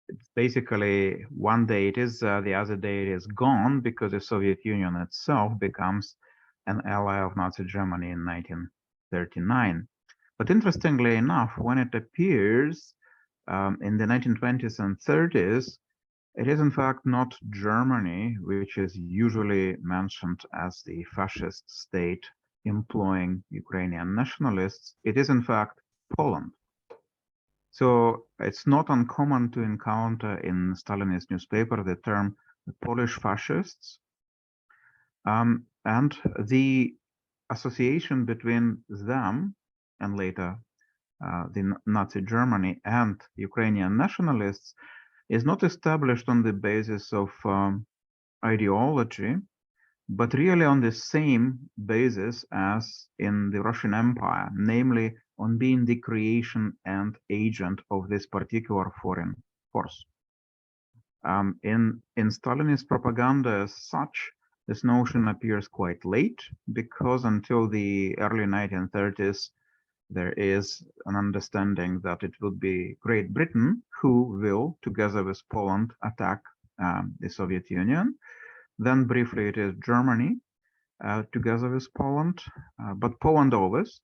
it's basically one day it is, the other day it is gone, because the Soviet Union itself becomes an ally of Nazi Germany in 1939. But interestingly enough, when it appears in the 1920s and 30s, it is in fact not Germany, which is usually mentioned as the fascist state employing Ukrainian nationalists. It is in fact Poland. So it's not uncommon to encounter in Stalinist newspaper the term the Polish fascists. And the association between them and later the Nazi Germany and Ukrainian nationalists is not established on the basis of ideology, but really on the same basis as in the Russian Empire, namely on being the creation and agent of this particular foreign force. In Stalinist propaganda as such, this notion appears quite late, because until the early 1930s, there is an understanding that it will be Great Britain who will, together with Poland, attack the Soviet Union. Then briefly it is Germany together with Poland, but Poland always.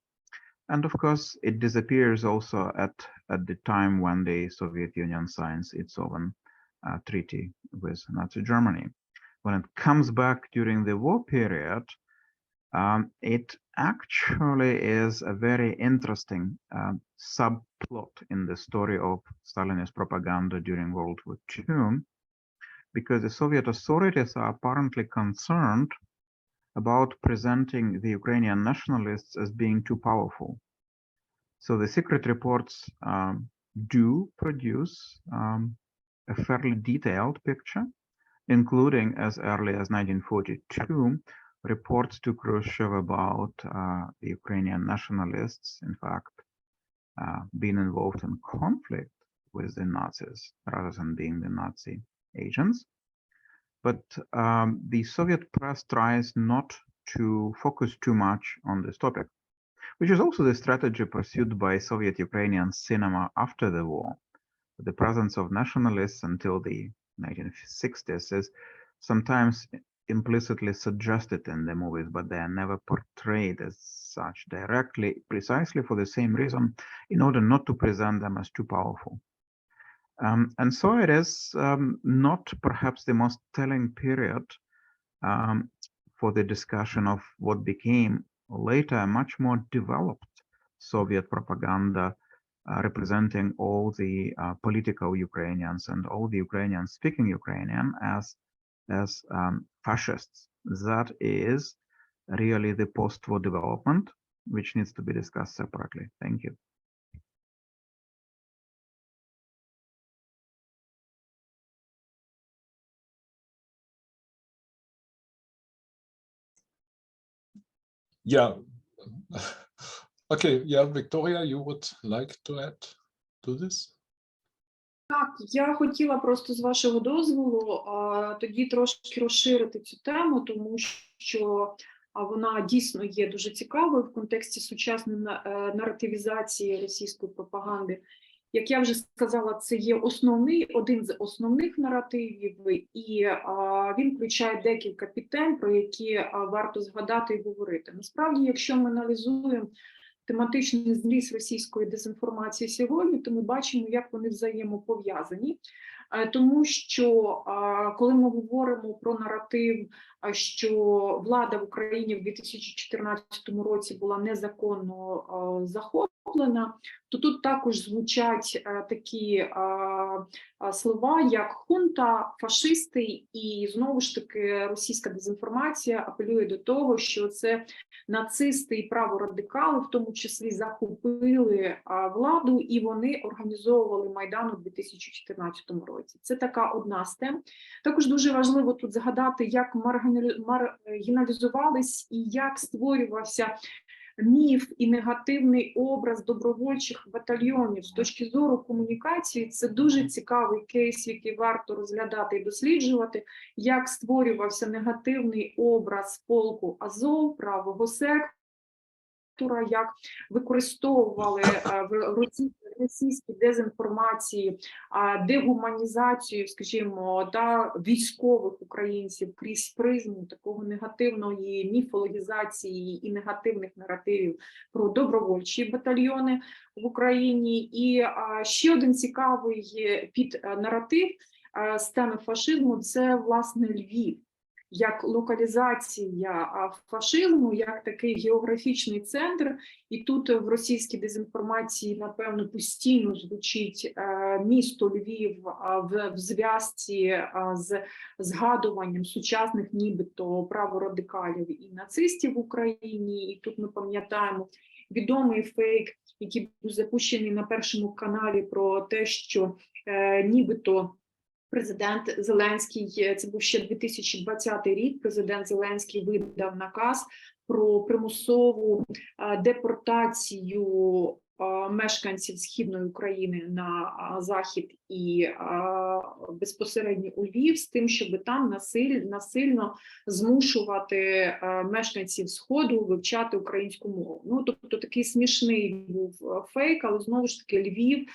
And of course, it disappears also at the time when the Soviet Union signs its own treaty with Nazi Germany. When it comes back during the war period, it actually is a very interesting subplot in the story of Stalinist propaganda during World War II, because the Soviet authorities are apparently concerned about presenting the Ukrainian nationalists as being too powerful. So the secret reports do produce a fairly detailed picture, including as early as 1942, reports to Khrushchev about the Ukrainian nationalists, in fact, being involved in conflict with the Nazis rather than being the Nazi agents. But the Soviet press tries not to focus too much on this topic, which is also the strategy pursued by Soviet Ukrainian cinema after the war. The presence of nationalists until the 1960s is sometimes implicitly suggested in the movies, but they are never portrayed as such directly, precisely for the same reason, in order not to present them as too powerful. And so it is not perhaps the most telling period for the discussion of what became later a much more developed Soviet propaganda representing all the political Ukrainians and all the Ukrainians speaking Ukrainian as fascists. That is really the post-war development, which needs to be discussed separately. Thank you. Yeah. Okay, yeah, Victoria, you would like to add to this? Так, я хотіла просто з вашого дозволу тоді трошки розширити цю тему, тому що вона дійсно є дуже цікавою в контексті сучасної наративізації російської пропаганди. Як я вже сказала, це є один з основних наративів, і він включає декілька підтем, про які варто згадати і говорити. Насправді, якщо ми аналізуємо тематичний зріз російської дезінформації сьогодні, то ми бачимо, як вони взаємопов'язані. Тому що, коли ми говоримо про наратив, що влада в Україні в 2014 році була незаконно захоплена, то тут також звучать такі слова, як хунта, фашисти, і знову ж таки російська дезінформація апелює до того, що це нацисти і праворадикали, в тому числі, захопили владу, і вони організовували Майдан у 2014 році. Це така одна з тем. Також дуже важливо тут згадати, як маргіналізувались і як створювався міф і негативний образ добровольчих батальйонів. З точки зору комунікації це дуже цікавий кейс, який варто розглядати і досліджувати, як створювався негативний образ полку Азов, правого сектора, як використовували в російській дезінформації, дегуманізацію, скажімо, військових українців крізь призму такого негативної міфологізації і негативних наративів про добровольчі батальйони в Україні. І ще один цікавий піднаратив з теми фашизму – це, власне, Львів. Як локалізація фашизму, як такий географічний центр. І тут в російській дезінформації, напевно, постійно звучить місто Львів в зв'язці з згадуванням сучасних нібито праворадикалів і нацистів в Україні. І тут ми пам'ятаємо відомий фейк, який був запущений на Першому каналі про те, що нібито президент Зеленський, це був ще 2020 рік, президент Зеленський видав наказ про примусову депортацію мешканців Східної України на Захід і безпосередньо у Львів, з тим, щоб там насильно змушувати мешканців Сходу вивчати українську мову. Ну, тобто такий смішний був фейк, але знову ж таки Львів,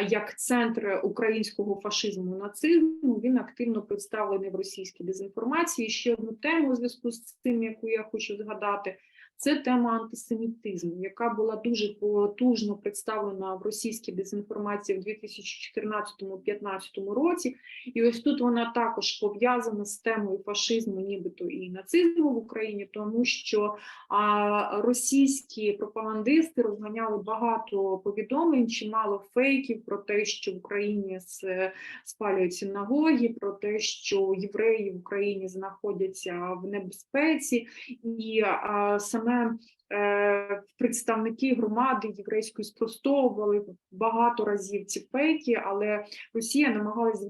як центр українського фашизму і нацизму, він активно представлений в російській дезінформації. Ще одну тему у зв'язку з цим, яку я хочу згадати, це тема антисемітизму, яка була дуже потужно представлена в російській дезінформації в 2014-2015 році. І ось тут вона також пов'язана з темою фашизму, нібито і нацизму в Україні, тому що російські пропагандисти розганяли багато повідомлень, чимало фейків про те, що в Україні спалюють синагоги, про те, що євреї в Україні знаходяться в небезпеці, і саме представники громади єврейської спростовували багато разів ці фейки, але Росія намагалась в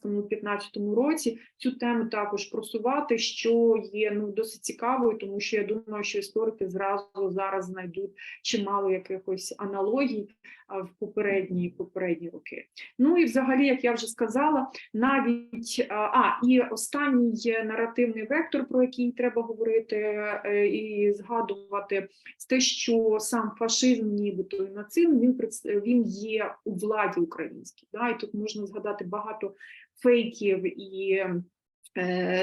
2014-2015 році цю тему також просувати, що є досить цікавою, тому що я думаю, що історики зараз знайдуть чимало якихось аналогій в попередні роки. Ну і взагалі, як я вже сказала, навіть і останній наративний вектор, про який треба говорити і згадувати, це те, що сам фашизм, нібито і нацизм, він є у владі українській. Да? І тут можна згадати багато фейків і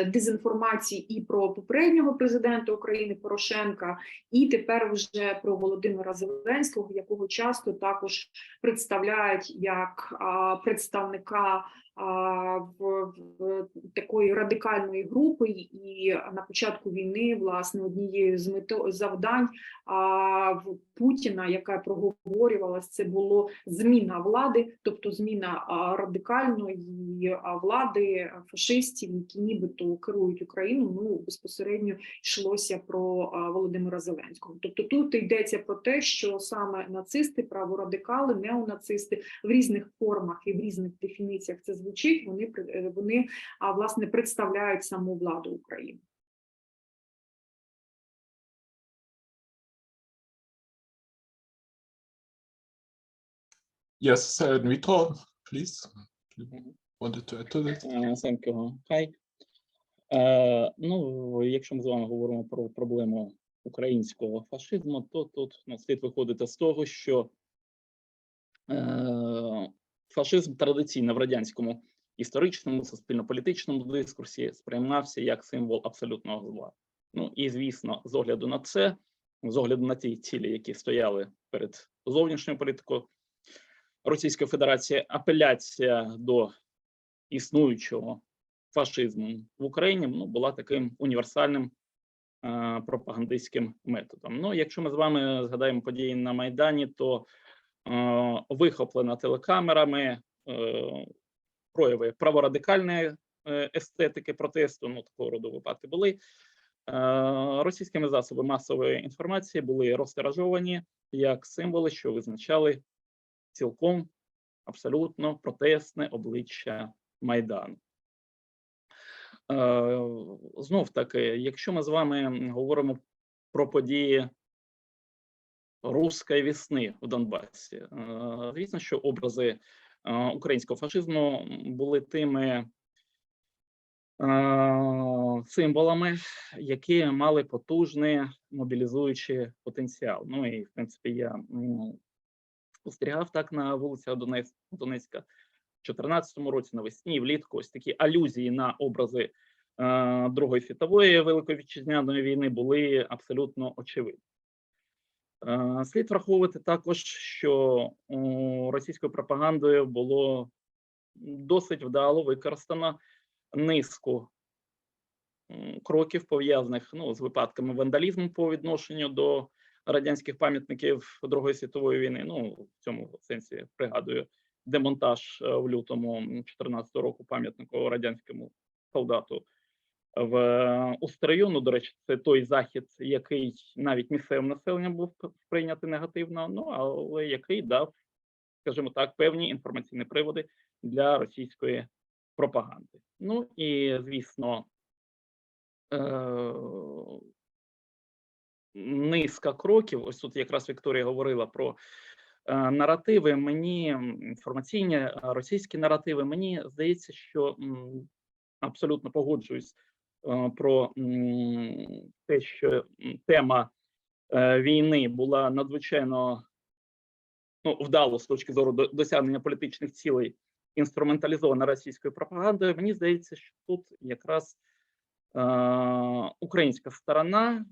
дезінформації і про попереднього президента України Порошенка, і тепер вже про Володимира Зеленського, якого часто також представляють як представника в такої радикальної групи, і на початку війни, власне, однією з завдань в Путіна, яка проговорювалась, це було зміна влади, тобто зміна радикальної влади фашистів, які нібито керують Україну. Безпосередньо йшлося про Володимира Зеленського. Тобто тут йдеться про те, що саме нацисти, праворадикали, неонацисти в різних формах і в різних дефініціях це звучить, вони власне представляють саму владу України. Yes, Dmitro, please. You wanted to add to this? Thank you. Hi. Ну, якщо ми з вами говоримо про проблему українського фашизму, то тут слід виходити з того, що фашизм традиційно в радянському історичному, суспільно-політичному дискурсі сприймався як символ абсолютного зла. Ну і, звісно, з огляду на це, з огляду на ті цілі, які стояли перед зовнішньою політикою Російської Федерації, апеляція до існуючого фашизму в Україні була таким універсальним пропагандистським методом. Ну, якщо ми з вами згадаємо події на Майдані, то вихоплена телекамерами прояви праворадикальної естетики протесту, ну такого роду випадки були. Російськими засобами масової інформації були розтиражовані як символи, що визначали цілком абсолютно протестне обличчя Майдану. Знов таки, якщо ми з вами говоримо про події Руської весни в Донбасі, звісно, що образи українського фашизму були тими символами, які мали потужний мобілізуючий потенціал. Ну і, в принципі, я спостерігав так на вулицях Донецька в 2014 році, навесні, влітку, ось такі алюзії на образи Другої світової Великої Вітчизняної війни були абсолютно очевидні. Слід враховувати також, що російською пропагандою було досить вдало використано низку кроків, пов'язаних з випадками вандалізму по відношенню до радянських пам'ятників Другої світової війни. Ну, в цьому сенсі пригадую демонтаж в лютому 2014 року пам'ятнику радянському солдату у Стрию. Ну, до речі, це той захід, який навіть місцевим населенням був сприйнятий негативно, ну, але який дав, скажімо так, певні інформаційні приводи для російської пропаганди. Ну, і, звісно, низка кроків, ось тут якраз Вікторія говорила про наративи, інформаційні російські наративи, мені здається, що абсолютно погоджуюсь про те, що тема війни була надзвичайно вдало з точки зору досягнення політичних цілей інструменталізована російською пропагандою. Мені здається, що тут якраз українська сторона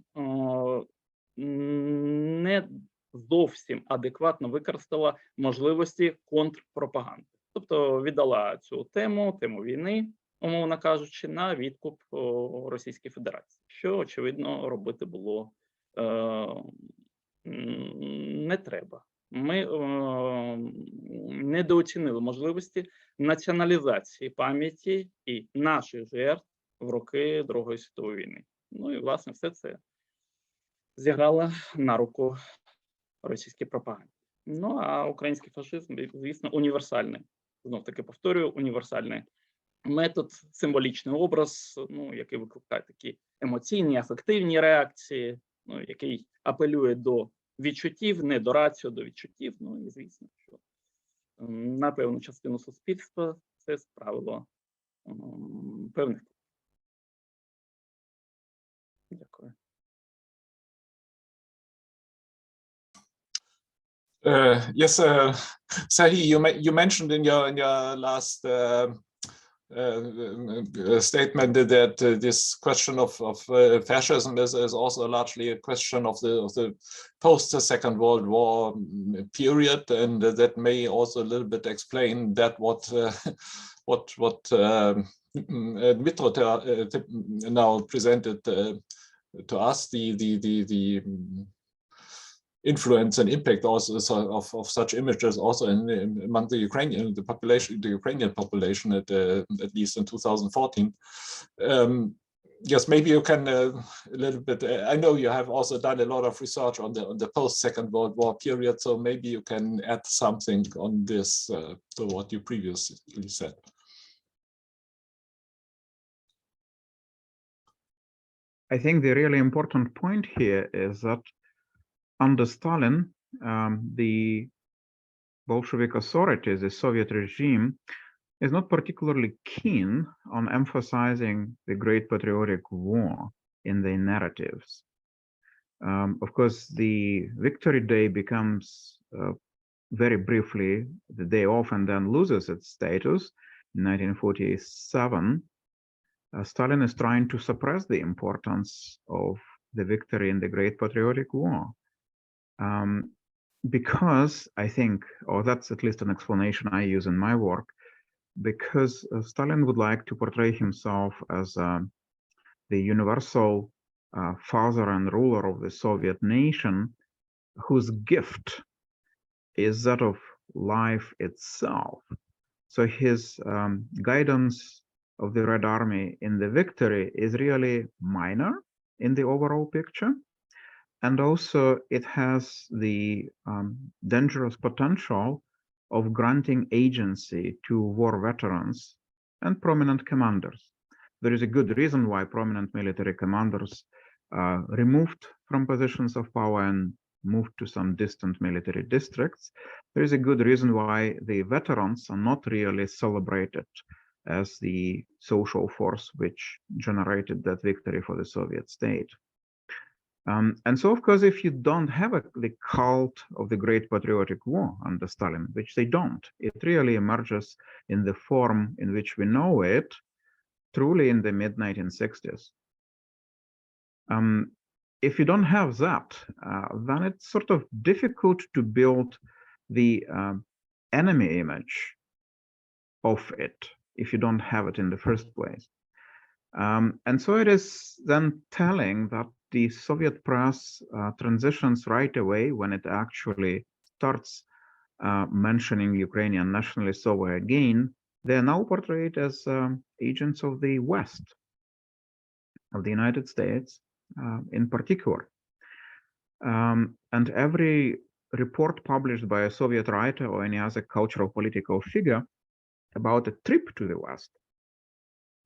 не зовсім адекватно використала можливості контрпропаганди. Тобто віддала цю тему війни, умовно кажучи, на відкуп Російської Федерації, що, очевидно, робити було не треба. Ми недооцінили можливості націоналізації пам'яті і наших жертв в роки Другої світової війни. Ну і, власне, все це зіграло на руку російській пропаганді. Ну, а український фашизм, звісно, універсальний. Знов-таки повторюю, універсальний метод, символічний образ, який викликає такі емоційні, афективні реакції, який апелює до відчуттів, не до раціо, до відчуттів. Ну і звісно, що на певну частину суспільства це справило певних. Дякую. Yes, Sahi, you mentioned in your last statement that this question of fascism is also largely a question of the post-Second World War period, and that may also a little bit explain that what Dmitro now presented to us, the influence and impact also of such images also among the Ukrainian population at least in 2014. Yes, maybe you can a little bit. I know you have also done a lot of research on the post-Second World War period, so maybe you can add something on this to what you previously said. I think the really important point here is that under Stalin, the Bolshevik authorities, the Soviet regime, is not particularly keen on emphasizing the Great Patriotic War in their narratives. Of course, the Victory Day becomes very briefly the day off and then loses its status in 1947. Stalin is trying to suppress the importance of the victory in the Great Patriotic War. Because I think, or that's at least an explanation I use in my work, because Stalin would like to portray himself as the universal father and ruler of the Soviet nation, whose gift is that of life itself. So his guidance of the Red Army in the victory is really minor in the overall picture. And also it has the dangerous potential of granting agency to war veterans and prominent commanders. There is a good reason why prominent military commanders removed from positions of power and moved to some distant military districts. There is a good reason why the veterans are not really celebrated as the social force which generated that victory for the Soviet state. And so, of course, if you don't have the cult of the Great Patriotic War under Stalin, which they don't, it really emerges in the form in which we know it, truly in the mid-1960s. If you don't have that, then it's sort of difficult to build the enemy image of it if you don't have it in the first place. And so it is then telling that the Soviet press transitions right away when it actually starts mentioning Ukrainian nationalists over again. They are now portrayed as agents of the West, of the United States in particular. And every report published by a Soviet writer or any other cultural political figure about a trip to the West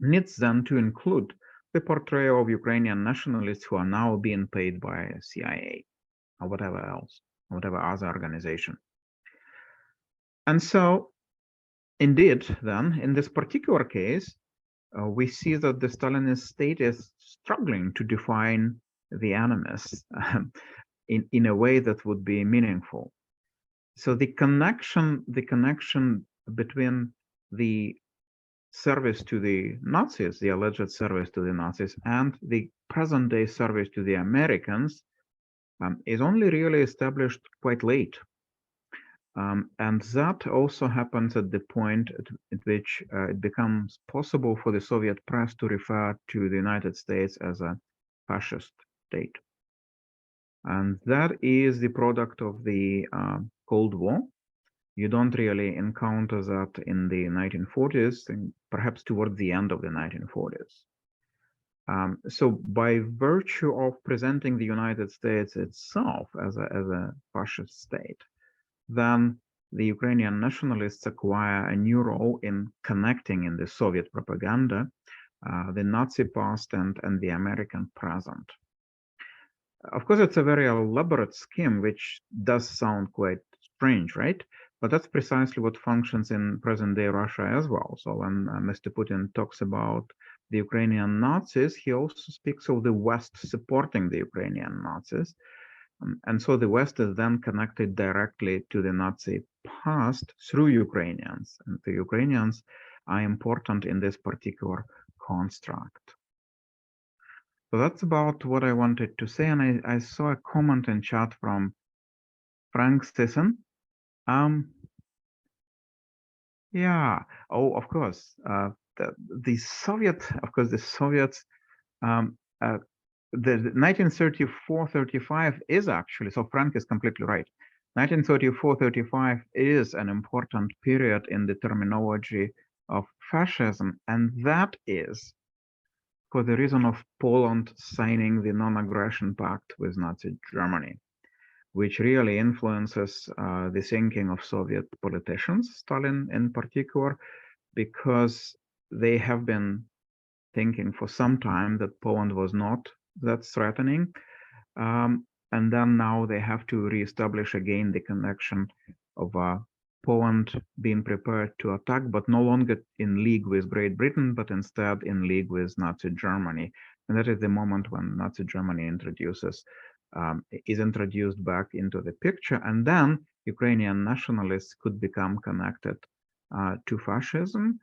needs then to include the portrayal of Ukrainian nationalists who are now being paid by CIA or whatever else, whatever other organization. And so, indeed, then, in this particular case, we see that the Stalinist state is struggling to define the enemies in a way that would be meaningful. So the connection between the service to the Nazis, the alleged service to the Nazis, and the present-day service to the Americans is only really established quite late. And that also happens at the point at which it becomes possible for the Soviet press to refer to the United States as a fascist state. And that is the product of the Cold War. You don't really encounter that in the 1940s, and perhaps toward the end of the 1940s. So by virtue of presenting the United States itself as a fascist state, then the Ukrainian nationalists acquire a new role in connecting in the Soviet propaganda the Nazi past and the American present. Of course, it's a very elaborate scheme, which does sound quite strange, right? But that's precisely what functions in present-day Russia as well. So when Mr. Putin talks about the Ukrainian Nazis, he also speaks of the West supporting the Ukrainian Nazis. And so the West is then connected directly to the Nazi past through Ukrainians. And the Ukrainians are important in this particular construct. So that's about what I wanted to say. And I saw a comment in chat from Frank Sisson. Yeah. Oh, of course. The Soviet, of course, the Soviets, the 1934-35 is actually, so Frank is completely right. 1934-35 is an important period in the terminology of fascism, and that is for the reason of Poland signing the non-aggression pact with Nazi Germany, which really influences the thinking of Soviet politicians, Stalin in particular, because they have been thinking for some time that Poland was not that threatening. And then now they have to reestablish again the connection of Poland being prepared to attack, but no longer in league with Great Britain, but instead in league with Nazi Germany. And that is the moment when Nazi Germany is introduced back into the picture. And then Ukrainian nationalists could become connected to fascism.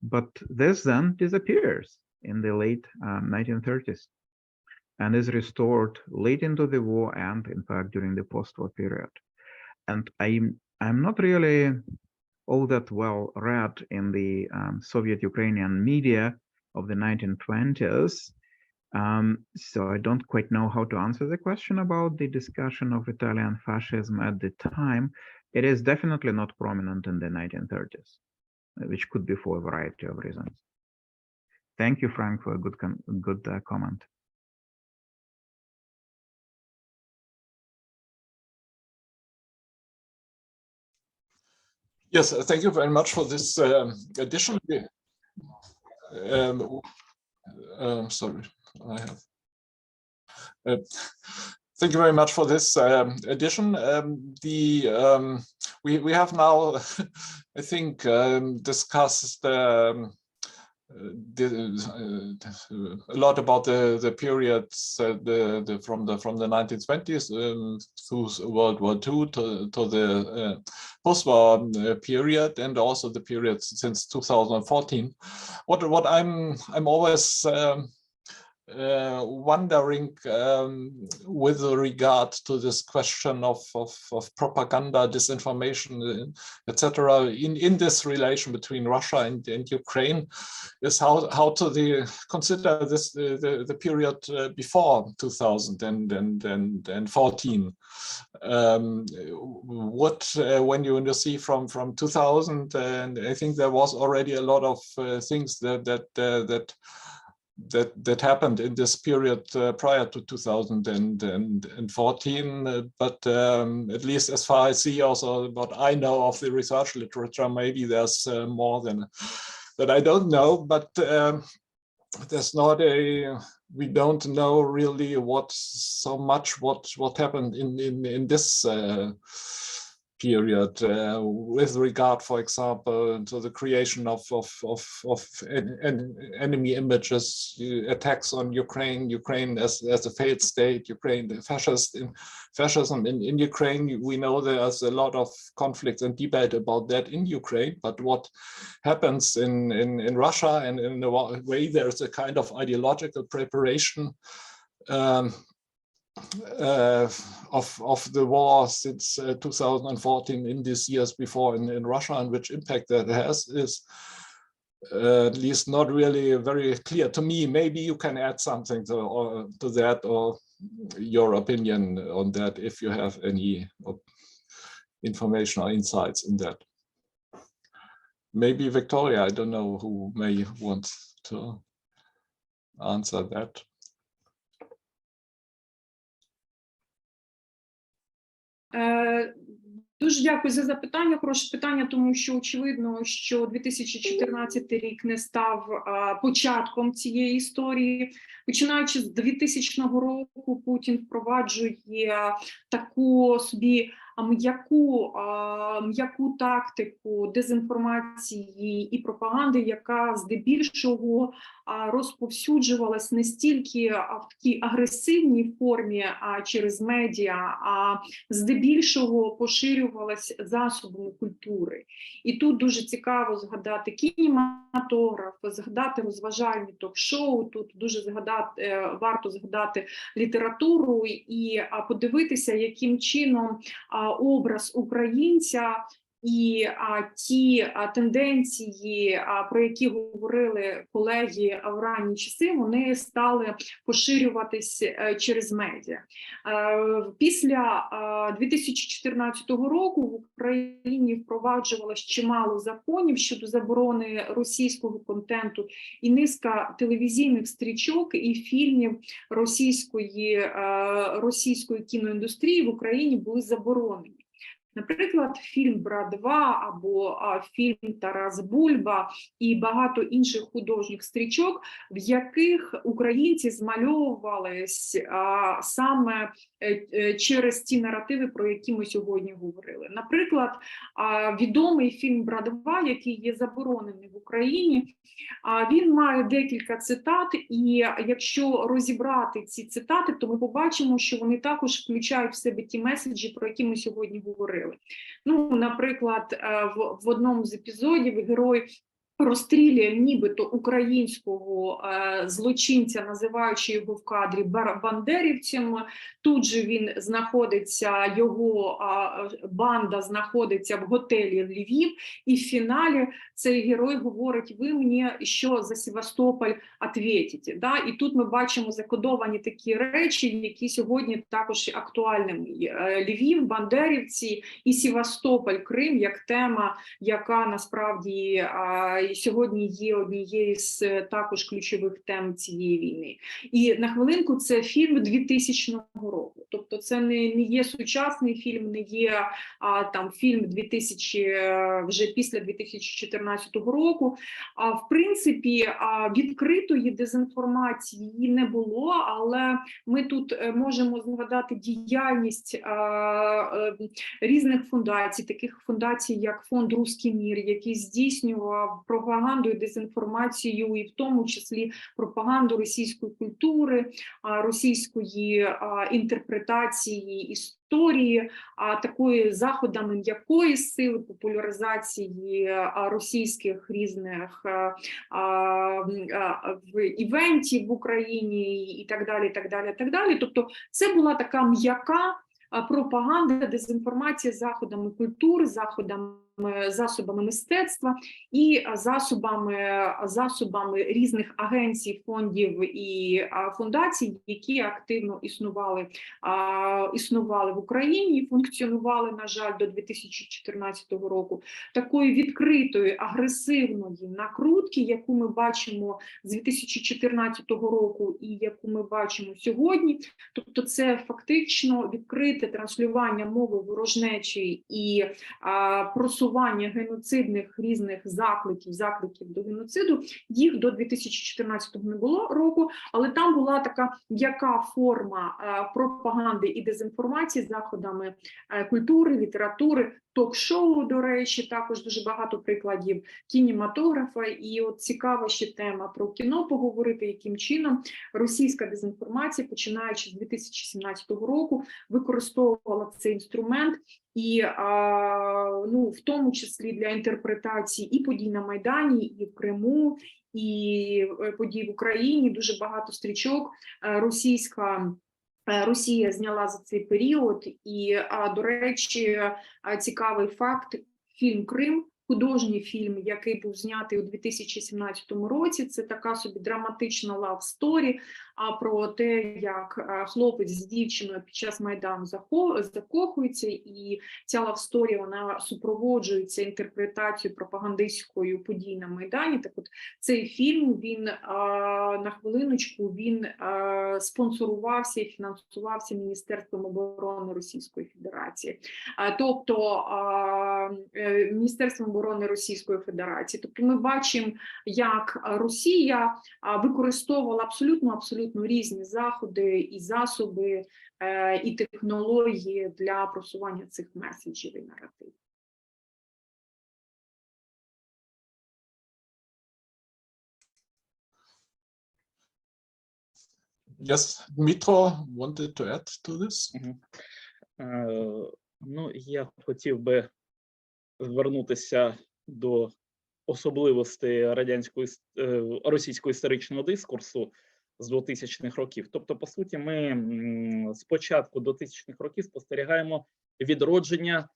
But this then disappears in the late 1930s and is restored late into the war and, in fact, during the post-war period. And I'm not really all that well read in the Soviet Ukrainian media of the 1920s. So I don't quite know how to answer the question about the discussion of Italian fascism at the time. It is definitely not prominent in the 1930s, which could be for a variety of reasons. Thank you, Frank, for a good comment. Yes, thank you very much for this addition. Sorry, I have. Thank you very much for this addition. We have now, I think, discussed a lot about the periods from the 1920s through World War II to the post-war period, and also the period since 2014. What I'm always wondering with regard to this question of propaganda, disinformation, etc., in this relation between Russia and Ukraine, is how to consider this the period before 2014. When you see from 2000, and I think there was already a lot of things that happened in this period prior to 2014, but at least as far as I see, also what I know of the research literature, maybe there's more than that I don't know, but there's not we don't know really what happened in this period with regard, for example, to the creation of enemy images, attacks on Ukraine as a failed state, fascism in Ukraine. We know there's a lot of conflict and debate about that in Ukraine, but what happens in Russia, and in a way there's a kind of ideological preparation of the war since 2014 in these years before in Russia, and which impact that has is at least not really very clear to me. Maybe you can add something to that, or your opinion on that, if you have any information or insights in that. Maybe Victoria, I don't know who may want to answer that. Дуже дякую за запитання. Хороше питання, тому що очевидно, що 2014 рік не став початком цієї історії. Починаючи з 2000 року, Путін впроваджує таку собі м'яку тактику дезінформації і пропаганди, яка здебільшого розповсюджувалась не стільки в такій агресивній формі через медіа, а здебільшого поширювалась засобами культури. І тут дуже цікаво згадати кінематограф, згадати розважальні ток-шоу, тут дуже варто згадати літературу і подивитися, яким чином образ українця і ті тенденції, про які говорили колеги в ранні часи, вони стали поширюватись через медіа. Після 2014 року в Україні впроваджувалось чимало законів щодо заборони російського контенту, і низка телевізійних стрічок і фільмів російської кіноіндустрії в Україні були заборонені. Наприклад, фільм «Брат 2» або фільм «Тарас Бульба» і багато інших художніх стрічок, в яких українці змальовувались саме через ті наративи, про які ми сьогодні говорили. Наприклад, відомий фільм «Брат 2», який є заборонений в Україні, він має декілька цитат, і якщо розібрати ці цитати, то ми побачимо, що вони також включають в себе ті меседжі, про які ми сьогодні говорили. Ну, наприклад, в одному з епізодів герой розстрілює нібито українського злочинця, називаючи його в кадрі бандерівцем. Тут же він знаходиться, його банда знаходиться в готелі Львів, і в фіналі цей герой говорить: ви мені що за Севастополь відповідите? Да? І тут ми бачимо закодовані такі речі, які сьогодні також актуальними. Львів, бандерівці і Севастополь, Крим, як тема, яка насправді сьогодні є однією з також ключових тем цієї війни. І на хвилинку це фільм 2000 року. Тобто це не є сучасний фільм, не є там фільм 2000, вже після 2014 року. В принципі, відкритої дезінформації її не було, але ми тут можемо згадати діяльність різних фундацій, таких фундацій, як фонд «Руський мір», який здійснював пропаганду і дезінформацію, і в тому числі пропаганду російської культури, російської інтерпретації історії, такої заходами м'якої сили, популяризації російських різних івентів в Україні і так далі, так далі, так далі. Тобто це була така м'яка пропаганда, дезінформація заходами культури, засобами мистецтва і засобами різних агенцій, фондів і фундацій, які активно існували в Україні і функціонували, на жаль, до 2014 року. Такої відкритої, агресивної накрутки, яку ми бачимо з 2014 року і яку ми бачимо сьогодні, тобто це фактично відкрите транслювання мови ворожнечі і просування геноцидних різних закликів до геноциду, їх до 2014 не було року, але там була така м'яка форма пропаганди і дезінформації заходами культури, літератури, ток-шоу, до речі, також дуже багато прикладів кінематографа. І от цікава ще тема про кіно поговорити, яким чином російська дезінформація, починаючи з 2017 року, використовувала цей інструмент і в тому числі для інтерпретації і подій на Майдані, і в Криму, і подій в Україні. Дуже багато стрічок Росія зняла за цей період. І, до речі, цікавий факт: фільм «Крим», художній фільм, який був знятий у 2017 році, це така собі драматична лав-сторі про те, як хлопець з дівчиною під час Майдану закохується, і ця лав-сторі, вона супроводжується інтерпретацією пропагандистською подій на Майдані. Так от цей фільм, він на хвилиночку, він спонсорувався і фінансувався Міністерством оборони Російської Федерації. Тобто Міністерством оборони Російської Федерації. Тобто ми бачимо, як Росія використовувала абсолютно різні заходи і засоби, і технології для просування цих меседжів і наративів. Yes, Dmytro wanted to add to this. Я хотів би звернутися до особливостей російського історичного дискурсу з 2000-х років. Тобто, по суті, ми з початку 2000-х років спостерігаємо відродження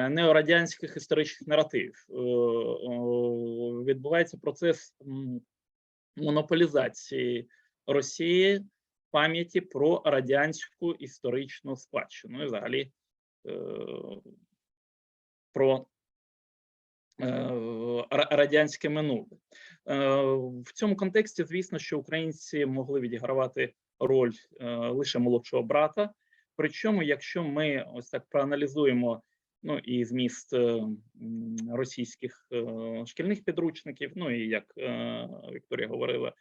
неорадянських історичних наративів. Відбувається процес монополізації Росії пам'яті про радянську історичну спадщину і взагалі про радянське минуле. В цьому контексті, звісно, що українці могли відігравати роль лише молодшого брата, Причому, якщо ми ось так проаналізуємо ну, і зміст російських шкільних підручників, ну і як Вікторія говорила,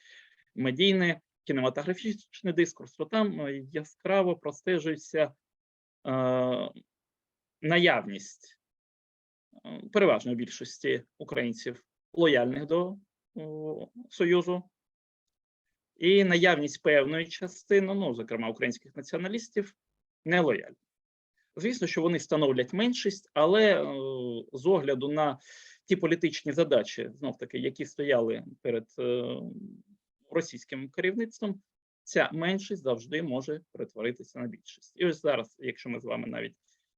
медійний, кінематографічний дискурс, то там яскраво простежується наявність переважної більшості українців лояльних до Союзу і наявність певної частини, ну, зокрема, українських націоналістів, нелояльних. Звісно, що вони становлять меншість, але з огляду на ті політичні задачі, знов-таки, які стояли перед російським керівництвом, ця меншість завжди може перетворитися на більшість. І ось зараз, якщо ми з вами навіть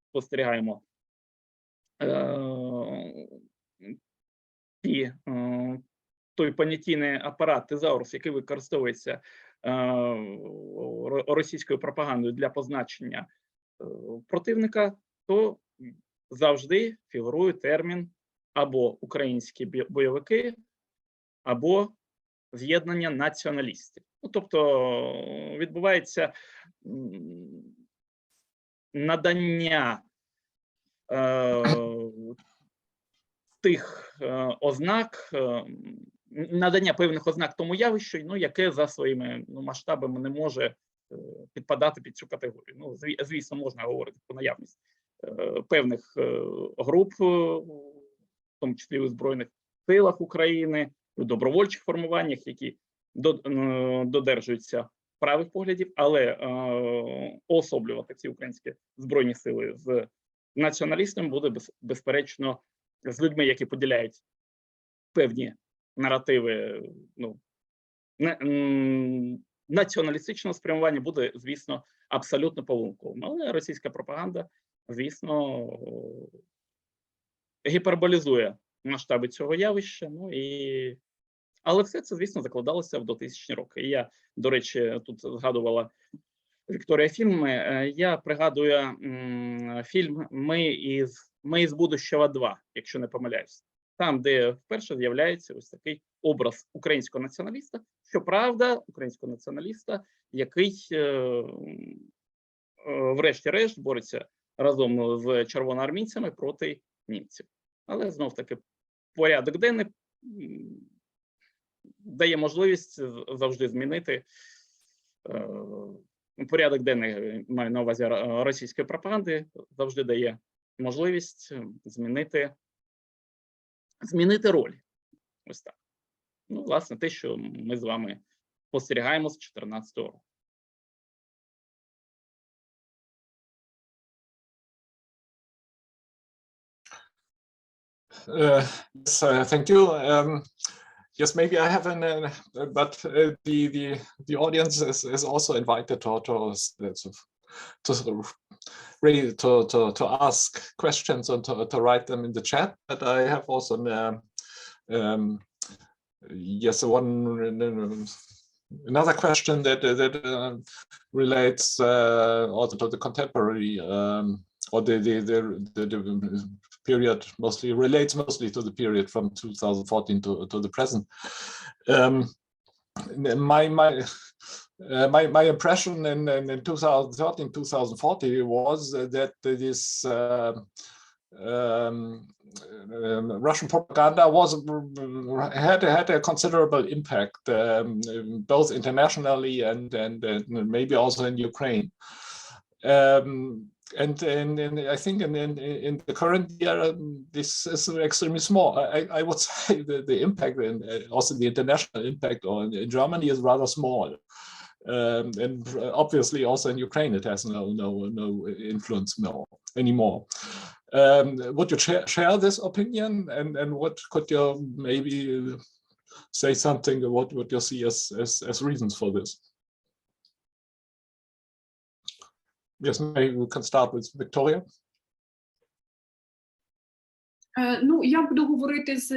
спостерігаємо той понятійний апарат тезаурус, який використовується російською пропагандою для позначення противника, то завжди фігурує термін або українські бойовики, або з'єднання націоналістів. Ну, тобто відбувається надання тих ознак, надання певних ознак тому явищу, ну, яке за своїми масштабами не може підпадати під цю категорію. Ну, звісно, можна говорити про наявність певних груп, в тому числі у Збройних силах України, у добровольчих формуваннях, які додержуються правих поглядів, але уособлювати ці українські збройні сили з націоналістами буде, безперечно, з людьми, які поділяють певні наративи, ну, націоналістичного спрямування, буде, звісно, абсолютно помилковим. Але російська пропаганда, звісно, гіперболізує масштаби цього явища. Ну, але все це, звісно, закладалося в 2000-ні роки. І я, до речі, тут згадувала Вікторія фільми. Я пригадую фільм «Ми із будущого 2», якщо не помиляюсь. Там, де вперше з'являється ось такий образ українського націоналіста, щоправда, українського націоналіста, який врешті-решт бореться разом з червоноармійцями проти німців. Але знов-таки порядок денний дає можливість завжди змінити порядок денний, маю на увазі російської пропаганди, завжди дає можливість змінити роль. Ось так. Ну, власне, те, що ми з вами спостерігаємо з 2014 року. Yes, thank you. Yes, maybe I have but the audience is also invited to ask questions and to write them in the chat. But I have also another question that relates also to the contemporary or the period, relates mostly to the period from 2014 to the present. My impression in 2013, 2040 was that this Russian propaganda had a considerable impact, both internationally and maybe also in Ukraine. And I think in the current year, this is extremely small. I would say the impact, and also the international impact in Germany, is rather small. And obviously also in Ukraine, it has no influence anymore. Would you share this opinion, and what could you maybe say something about what you see as reasons for this? Yes, maybe we can start with Victoria. Ну, я буду говорити з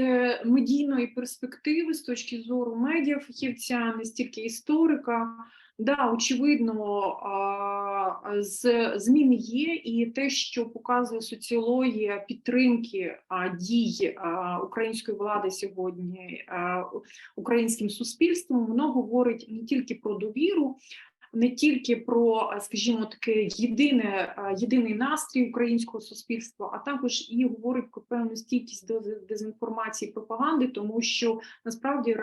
медійної перспективи, з точки зору медіафахівця, не стільки історика. Да, очевидно, зміни є, і те, що показує соціологія підтримки дій української влади сьогодні українським суспільством, воно говорить не тільки про довіру, не тільки про, скажімо, таке єдиний настрій українського суспільства, а також і говорить про певну стійкість до дезінформації і пропаганди, тому що насправді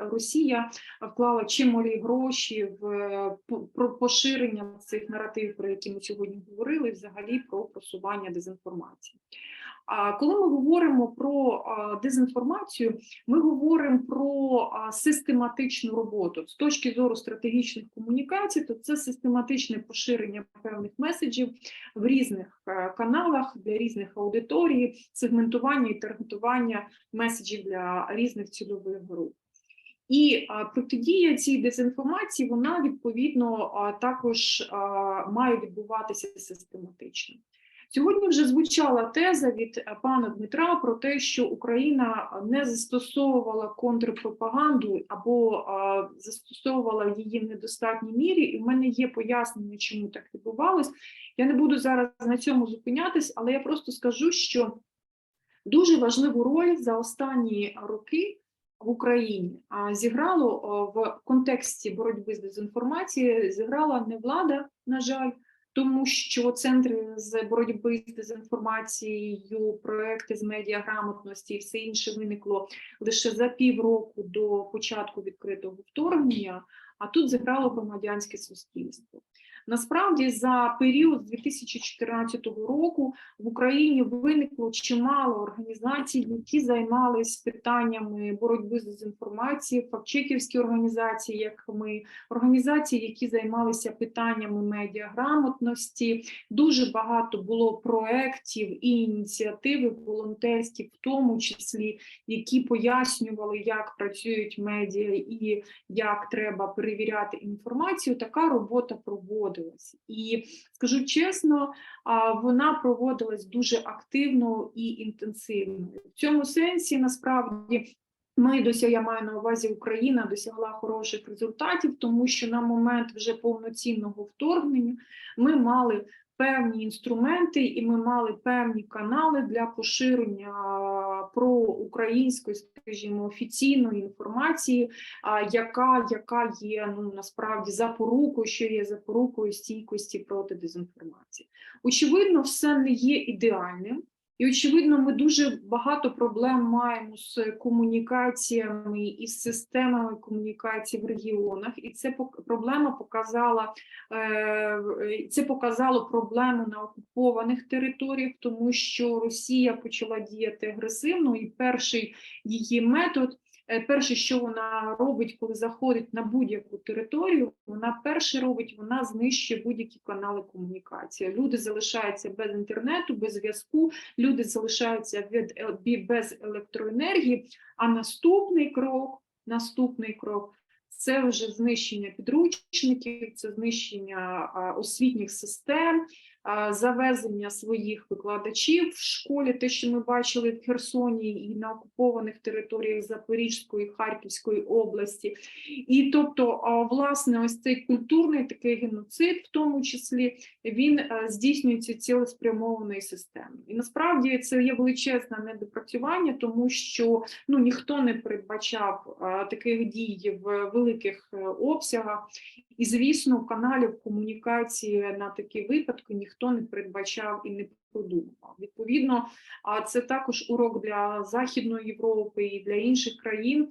Росія вклала чималі гроші в поширення цих наративів, про які ми сьогодні говорили, і взагалі про просування дезінформації. А коли ми говоримо про дезінформацію, ми говоримо про систематичну роботу. З точки зору стратегічних комунікацій, то це систематичне поширення певних меседжів в різних каналах для різних аудиторій, сегментування і таргетування меседжів для різних цільових груп. І протидія цій дезінформації, вона, відповідно, також має відбуватися систематично. Сьогодні вже звучала теза від пана Дмитра про те, що Україна не застосовувала контрпропаганду або застосовувала її в недостатній мірі, і в мене є пояснення, чому так відбувалось. Я не буду зараз на цьому зупинятись, але я просто скажу, що дуже важливу роль за останні роки в Україні зіграло в контексті боротьби з дезінформацією, зіграла не влада, на жаль, тому що центри з боротьби з дезінформацією, проекти з медіаграмотності і все інше виникло лише за півроку до початку відкритого вторгнення, а тут зіграло громадянське суспільство. Насправді, за період з 2014 року в Україні виникло чимало організацій, які займалися питаннями боротьби з дезінформацією, фактчеківські організації, як ми, організації, які займалися питаннями медіаграмотності. Дуже багато було проєктів і ініціатив волонтерські, в тому числі, які пояснювали, як працюють медіа і як треба перевіряти інформацію. Така робота проводилась. І, скажу чесно, вона проводилась дуже активно і інтенсивно. В цьому сенсі, насправді, я маю на увазі, Україна досягла хороших результатів, тому що на момент вже повноцінного вторгнення ми мали певні інструменти і ми мали певні канали для поширення проукраїнської, скажімо, офіційної інформації, яка є, насправді, запорукою, що є запорукою стійкості проти дезінформації. Очевидно, все не є ідеальним. І, очевидно, ми дуже багато проблем маємо з комунікаціями і з системами комунікації в регіонах. І це показало проблему на окупованих територіях, тому що Росія почала діяти агресивно, і перший її метод, перше, що вона робить, коли заходить на будь-яку територію, вона знищує будь-які канали комунікації. Люди залишаються без інтернету, без зв'язку, люди залишаються без електроенергії, а наступний крок – це вже знищення підручників, це знищення освітніх систем, завезення своїх викладачів в школі, те, що ми бачили в Херсоні і на окупованих територіях Запорізької, Харківської області. І тобто, власне, ось цей культурний такий геноцид, в тому числі, він здійснюється цілеспрямованою системою. І насправді це є величезне недопрацювання, тому що ніхто не передбачав таких дій в великих обсягах. І, звісно, каналів комунікації на такі випадки ніхто не передбачав і не продумав. Відповідно, це також урок для Західної Європи і для інших країн,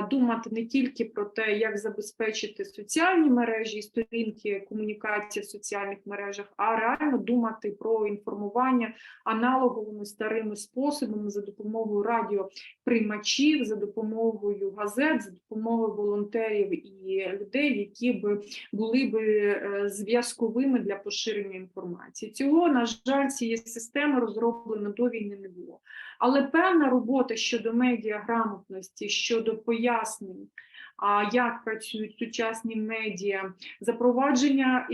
думати не тільки про те, як забезпечити соціальні мережі і сторінки комунікації в соціальних мережах, а реально думати про інформування аналоговими старими способами за допомогою радіоприймачів, за допомогою газет, за допомогою волонтерів і людей, які б були зв'язковими для поширення інформації. Цього, на жаль, цієї системи розроблено до війни не було. Але певна робота щодо медіаграмотності, щодо пояснень, як працюють сучасні медіа, запровадження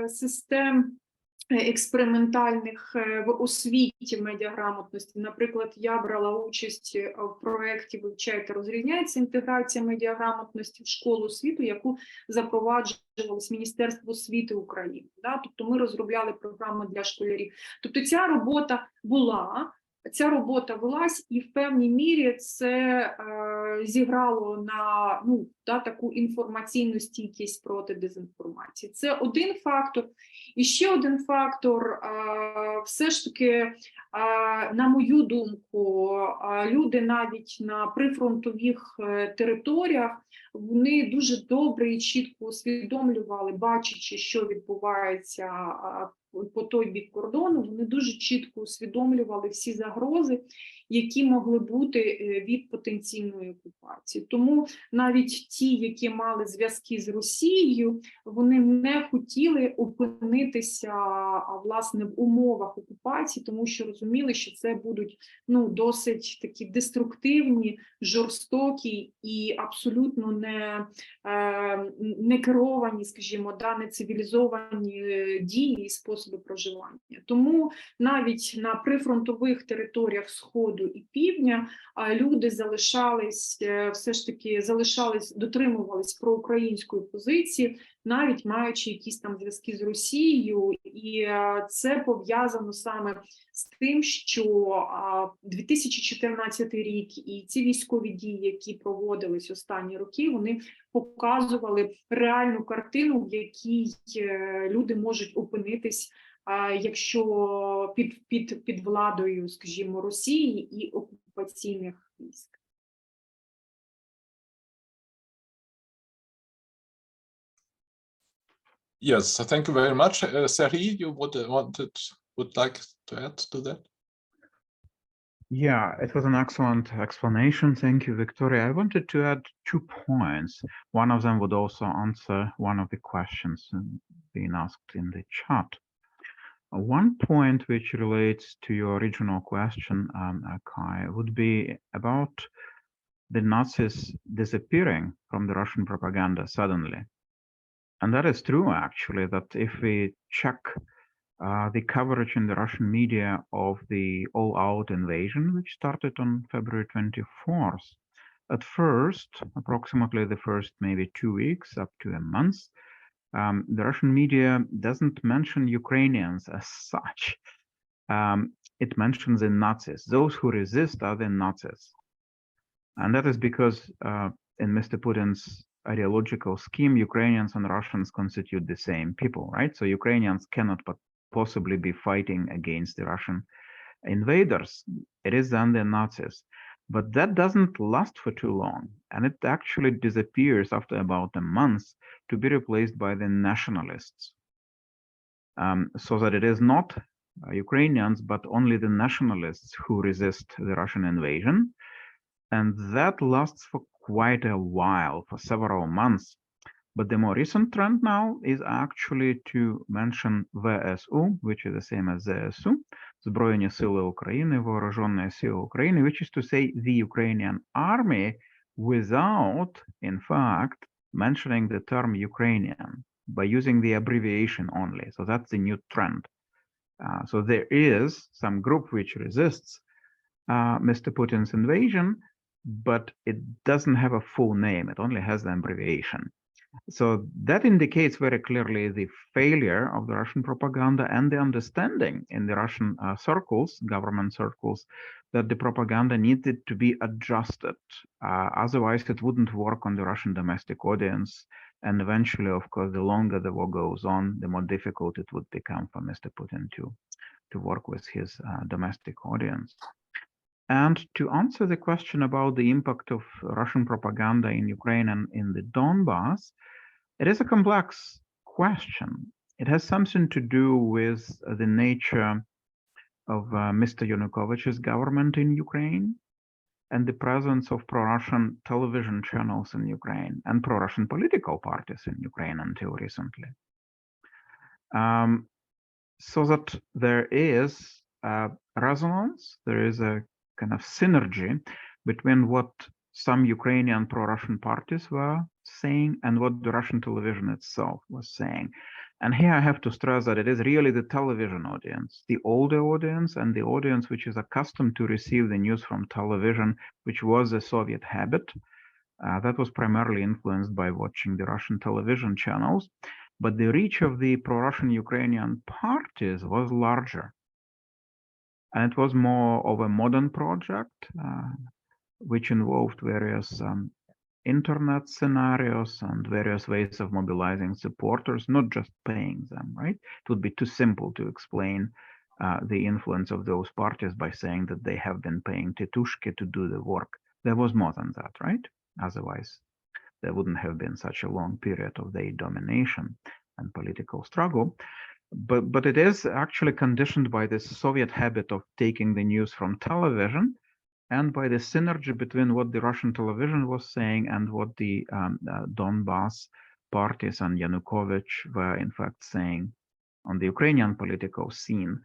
систем експериментальних в освіті медіаграмотності. Наприклад, я брала участь в проєкті «Вивчайте, розрізняється» інтеграція медіаграмотності в школу освіту, яку запроваджувалось Міністерство освіти України. Тобто ми розробляли програми для школярів. Тобто ця робота була, ця робота велась, і в певній мірі це зіграло на таку інформаційну стійкість проти дезінформації. Це один фактор. І ще один фактор, все ж таки, на мою думку, люди навіть на прифронтових територіях, вони дуже добре і чітко усвідомлювали, бачачи, що відбувається по той бік кордону, вони дуже чітко усвідомлювали всі загрози, які могли бути від потенційної окупації. Тому навіть ті, які мали зв'язки з Росією, вони не хотіли опинитися, власне, в умовах окупації, тому що розуміли, що це будуть досить такі деструктивні, жорстокі і абсолютно не керовані, скажімо, не цивілізовані дії і способи проживання. Тому навіть на прифронтових територіях Сходу і Півдня люди дотримувались проукраїнської позиції, навіть маючи якісь там зв'язки з Росією, і це пов'язано саме з тим, що 2014 рік і ці військові дії, які проводились останні роки, вони показували реальну картину, в якій люди можуть опинитись, якщо під владою, скажімо, Росії і окупаційних військ. Yes, thank you very much. Sari, you would like to add to that? Yeah, it was an excellent explanation. Thank you, Victoria. I wanted to add 2 points. One of them would also answer one of the questions being asked in the chat. One point which relates to your original question, Kai, would be about the Nazis disappearing from the Russian propaganda suddenly. And that is true, actually, that if we check the coverage in the Russian media of the all-out invasion, which started on February 24th, at first, approximately the first maybe 2 weeks up to a month, the Russian media doesn't mention Ukrainians as such. It mentions the Nazis. Those who resist are the Nazis. And that is because in Mr. Putin's ideological scheme, Ukrainians and Russians constitute the same people, right? So Ukrainians cannot possibly be fighting against the Russian invaders. It is then the Nazis. But that doesn't last for too long. And it actually disappears after about a month to be replaced by the nationalists. So that it is not Ukrainians, but only the nationalists who resist the Russian invasion. And that lasts for quite a while, for several months. But the more recent trend now is actually to mention VSU, which is the same as ZSU, Збройні Сили України, Вооружені Сили України, which is to say the Ukrainian army without, in fact, mentioning the term Ukrainian, by using the abbreviation only. So that's the new trend. So there is some group which resists Mr. Putin's invasion, but it doesn't have a full name. It only has the abbreviation. So that indicates very clearly the failure of the Russian propaganda and the understanding in the Russian circles, government circles, that the propaganda needed to be adjusted. Otherwise, it wouldn't work on the Russian domestic audience. And eventually, of course, the longer the war goes on, the more difficult it would become for Mr. Putin to work with his domestic audience. And to answer the question about the impact of Russian propaganda in Ukraine and in the Donbass, it is a complex question. It has something to do with the nature of Mr. Yanukovych's government in Ukraine and the presence of pro-Russian television channels in Ukraine and pro-Russian political parties in Ukraine until recently. So that there is resonance, there is a kind of synergy between what some Ukrainian pro-Russian parties were saying and what the Russian television itself was saying. And here I have to stress that it is really the television audience, the older audience and the audience which is accustomed to receive the news from television, which was a Soviet habit. That was primarily influenced by watching the Russian television channels. But the reach of the pro-Russian Ukrainian parties was larger. And it was more of a modern project, which involved various internet scenarios and various ways of mobilizing supporters, not just paying them, right? It would be too simple to explain the influence of those parties by saying that they have been paying Titushki to do the work. There was more than that, right? Otherwise, there wouldn't have been such a long period of their domination and political struggle. But it is actually conditioned by this Soviet habit of taking the news from television and by the synergy between what the Russian television was saying and what the Donbass parties and Yanukovych were in fact saying on the Ukrainian political scene.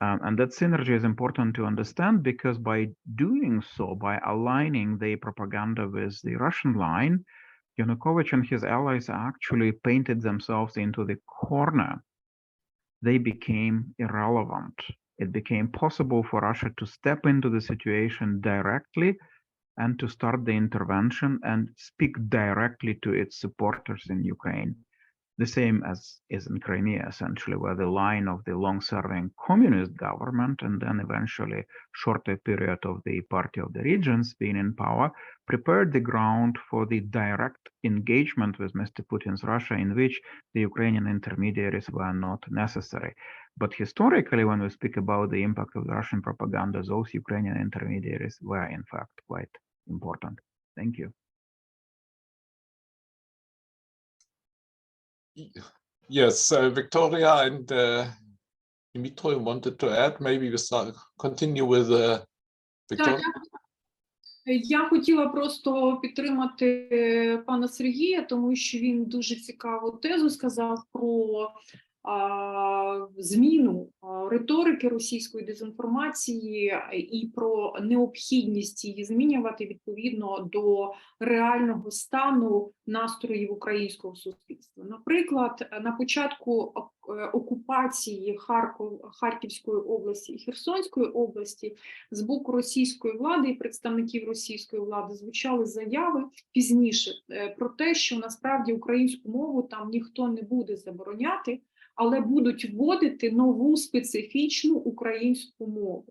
And that synergy is important to understand because by doing so, by aligning the propaganda with the Russian line, Yanukovych and his allies actually painted themselves into the corner. They became irrelevant. It became possible for Russia to step into the situation directly and to start the intervention and speak directly to its supporters in Ukraine. The same as is in Crimea, essentially, where the line of the long-serving communist government and then eventually shorter period of the Party of the Regions being in power prepared the ground for the direct engagement with Mr. Putin's Russia, in which the Ukrainian intermediaries were not necessary. But historically, when we speak about the impact of the Russian propaganda, those Ukrainian intermediaries were in fact quite important. Thank you. Yes, Victoria and Dmytro wanted to add. Maybe we continue with Victoria. Я хотіла просто підтримати пана Сергія, тому що він дуже цікаву тезу сказав про зміну риторики російської дезінформації і про необхідність її змінювати відповідно до реального стану настроїв українського суспільства. Наприклад, на початку окупації Харківської області і Херсонської області з боку російської влади і представників російської влади звучали заяви пізніше про те, що насправді українську мову там ніхто не буде забороняти, але будуть вводити нову специфічну українську мову.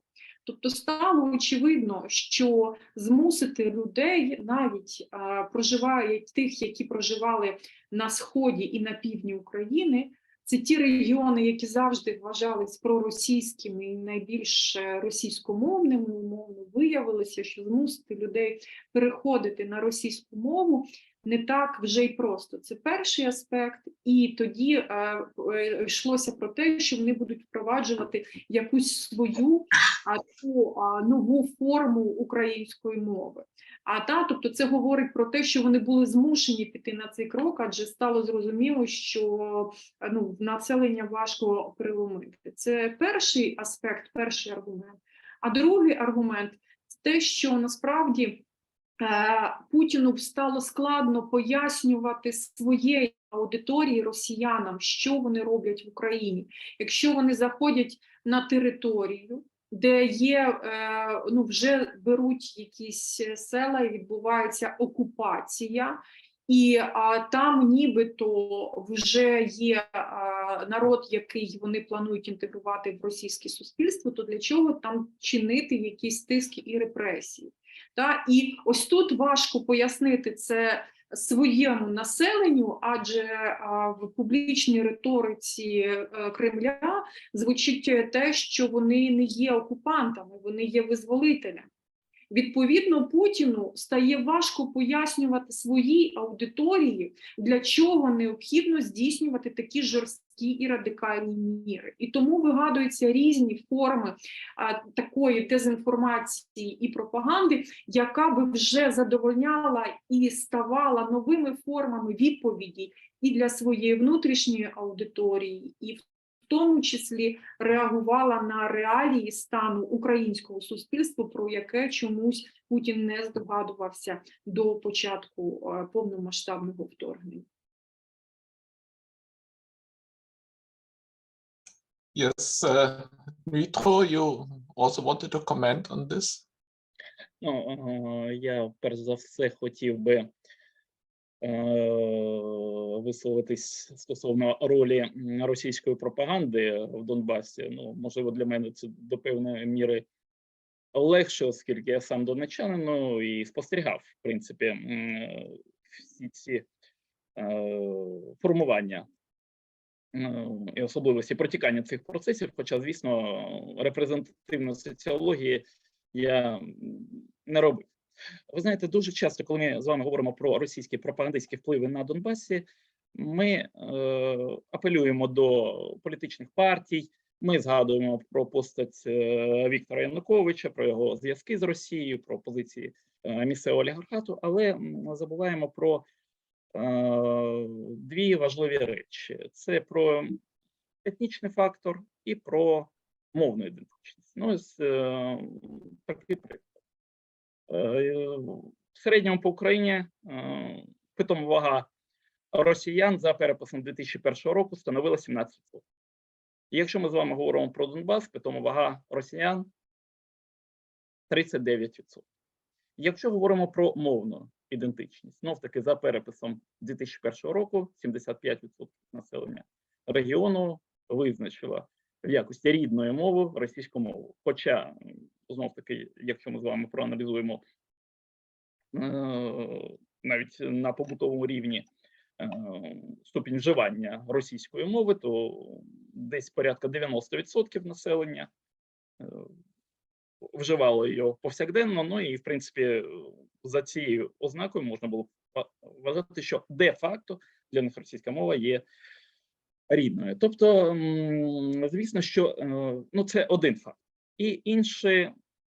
Тобто стало очевидно, що змусити людей, навіть тих, які проживали на сході і на півдні України, це ті регіони, які завжди вважались проросійськими і найбільш російськомовними, умовно, виявилося, що змусити людей переходити на російську мову не так вже й просто. Це перший аспект, і тоді йшлося про те, що вони будуть впроваджувати якусь свою нову форму української мови. Тобто це говорить про те, що вони були змушені піти на цей крок, адже стало зрозуміло, що населення важко переломити. Це перший аспект, перший аргумент. А другий аргумент – це те, що насправді Путіну стало складно пояснювати своєї аудиторії росіянам, що вони роблять в Україні. Якщо вони заходять на територію, де є, вже беруть якісь села і відбувається окупація, і там нібито вже є народ, який вони планують інтегрувати в російське суспільство, то для чого там чинити якісь тиски і репресії? І ось тут важко пояснити це своєму населенню, адже в публічній риториці Кремля звучить те, що вони не є окупантами, вони є визволителями. Відповідно, Путіну стає важко пояснювати своїй аудиторії, для чого необхідно здійснювати такі жорсткі і радикальні міри. І тому вигадуються різні форми такої дезінформації і пропаганди, яка би вже задовольняла і ставала новими формами відповіді і для своєї внутрішньої аудиторії, і в тому числі реагувала на реалії стану українського суспільства, про яке чомусь Путін не здогадувався до початку повномасштабного вторгнення. Yes, Dmytro, you also wanted to comment on this? Я перш за все хотів би висловитись стосовно ролі російської пропаганди в Донбасі. Ну, можливо, для мене це до певної міри легше, оскільки я сам донеччанин, ну, і спостерігав, в принципі, всі ці формування і особливості протікання цих процесів, хоча, звісно, репрезентативної соціології я не робив. Ви знаєте, дуже часто, коли ми з вами говоримо про російські пропагандистські впливи на Донбасі, ми апелюємо до політичних партій, ми згадуємо про постать Віктора Януковича, про його зв'язки з Росією, про позиції місцевого олігархату, але забуваємо про дві важливі речі. Це про етнічний фактор і про мовну ідентичність. Ну, ось такий приклад. В середньому по Україні питома вага росіян за переписом 2001 року становила 17%. І якщо ми з вами говоримо про Донбас, питома вага росіян 39%. Якщо говоримо про мовну ідентичність, знов-таки за переписом 2001 року 75% населення регіону визначила в якості рідної мови російську мову. Хоча, знов-таки, якщо ми з вами проаналізуємо навіть на побутовому рівні ступінь вживання російської мови, то десь порядка 90% населення вживало її повсякденно, ну і, в принципі, за цією ознакою можна було вважати, що де-факто для них російська мова є рідною. Тобто, звісно, що ну, це один факт. І інші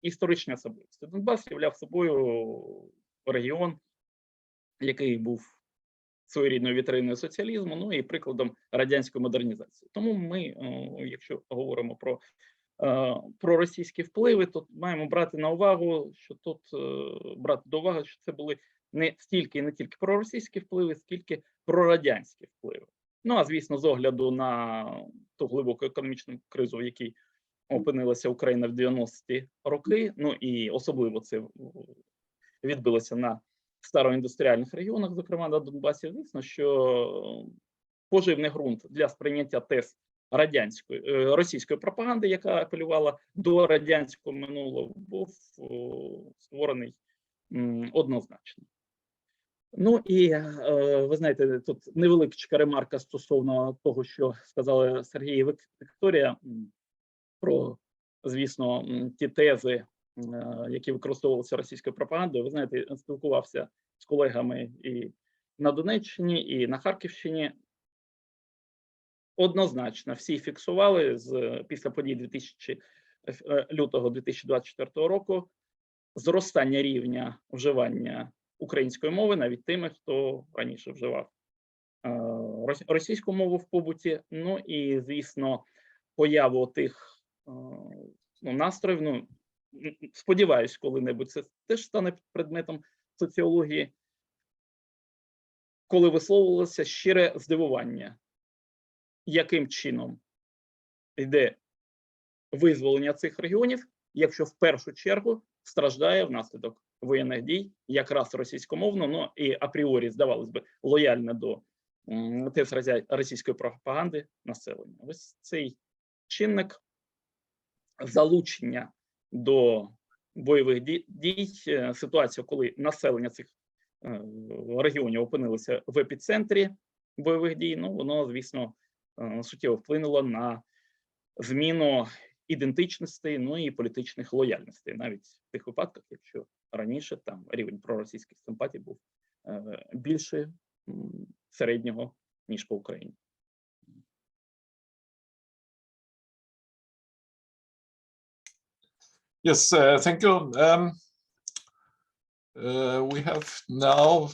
історичні особливості. Донбас являв собою регіон, який був своєрідною вітриною соціалізму, ну і прикладом радянської модернізації. Тому ми, якщо говоримо про російські впливи, то маємо брати на увагу, що тут брати до уваги, що це були не стільки і не тільки проросійські впливи, скільки прорадянські впливи. Ну, а звісно, з огляду на ту глибоку економічну кризу, в якій опинилася Україна в 90-ті роки, ну і особливо це відбилося на староіндустріальних регіонах, зокрема на Донбасі, звісно, що поживний ґрунт для сприйняття тез російської пропаганди, яка апелювала до радянського минулого, був створений однозначно. Ну і ви знаєте, тут невеличка ремарка стосовно того, що сказали Сергій і Вікторія про, звісно, ті тези, які використовувалися російською пропагандою. Ви знаєте, я спілкувався з колегами і на Донеччині, і на Харківщині. Однозначно всі фіксували після подій лютого 2024 року зростання рівня вживання української мови навіть тими, хто раніше вживав російську мову в побуті. Ну і, звісно, появу тих настроїв, ну, сподіваюсь, коли-небудь це теж стане предметом соціології, коли висловлювалося щире здивування, яким чином йде визволення цих регіонів, якщо в першу чергу страждає внаслідок воєнних дій якраз російськомовно, ну і апріорі, здавалось би, лояльне до тез російської пропаганди населення. Ось цей чинник залучення до бойових дій, ситуація, коли населення цих регіонів опинилося в епіцентрі бойових дій, ну, воно, звісно, суттєво вплинуло на зміну ідентичностей, ну і політичних лояльностей, навіть в тих випадках, якщо раніше там рівень проросійських симпатій був більше середнього, ніж по Україні. Yes, thank you. We have now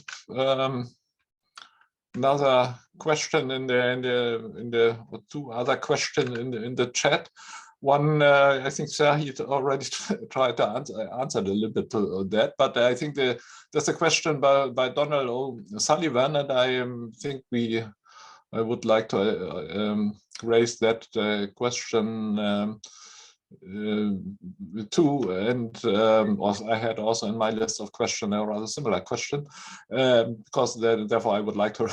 another question in the two other questions in the chat. One, I think Shahid already tried to answer a little bit to that, but I think there's a question by Donald O'Sullivan, and I think I would like to raise that question two, and also I had also in my list of questions a rather similar question, because therefore I would like to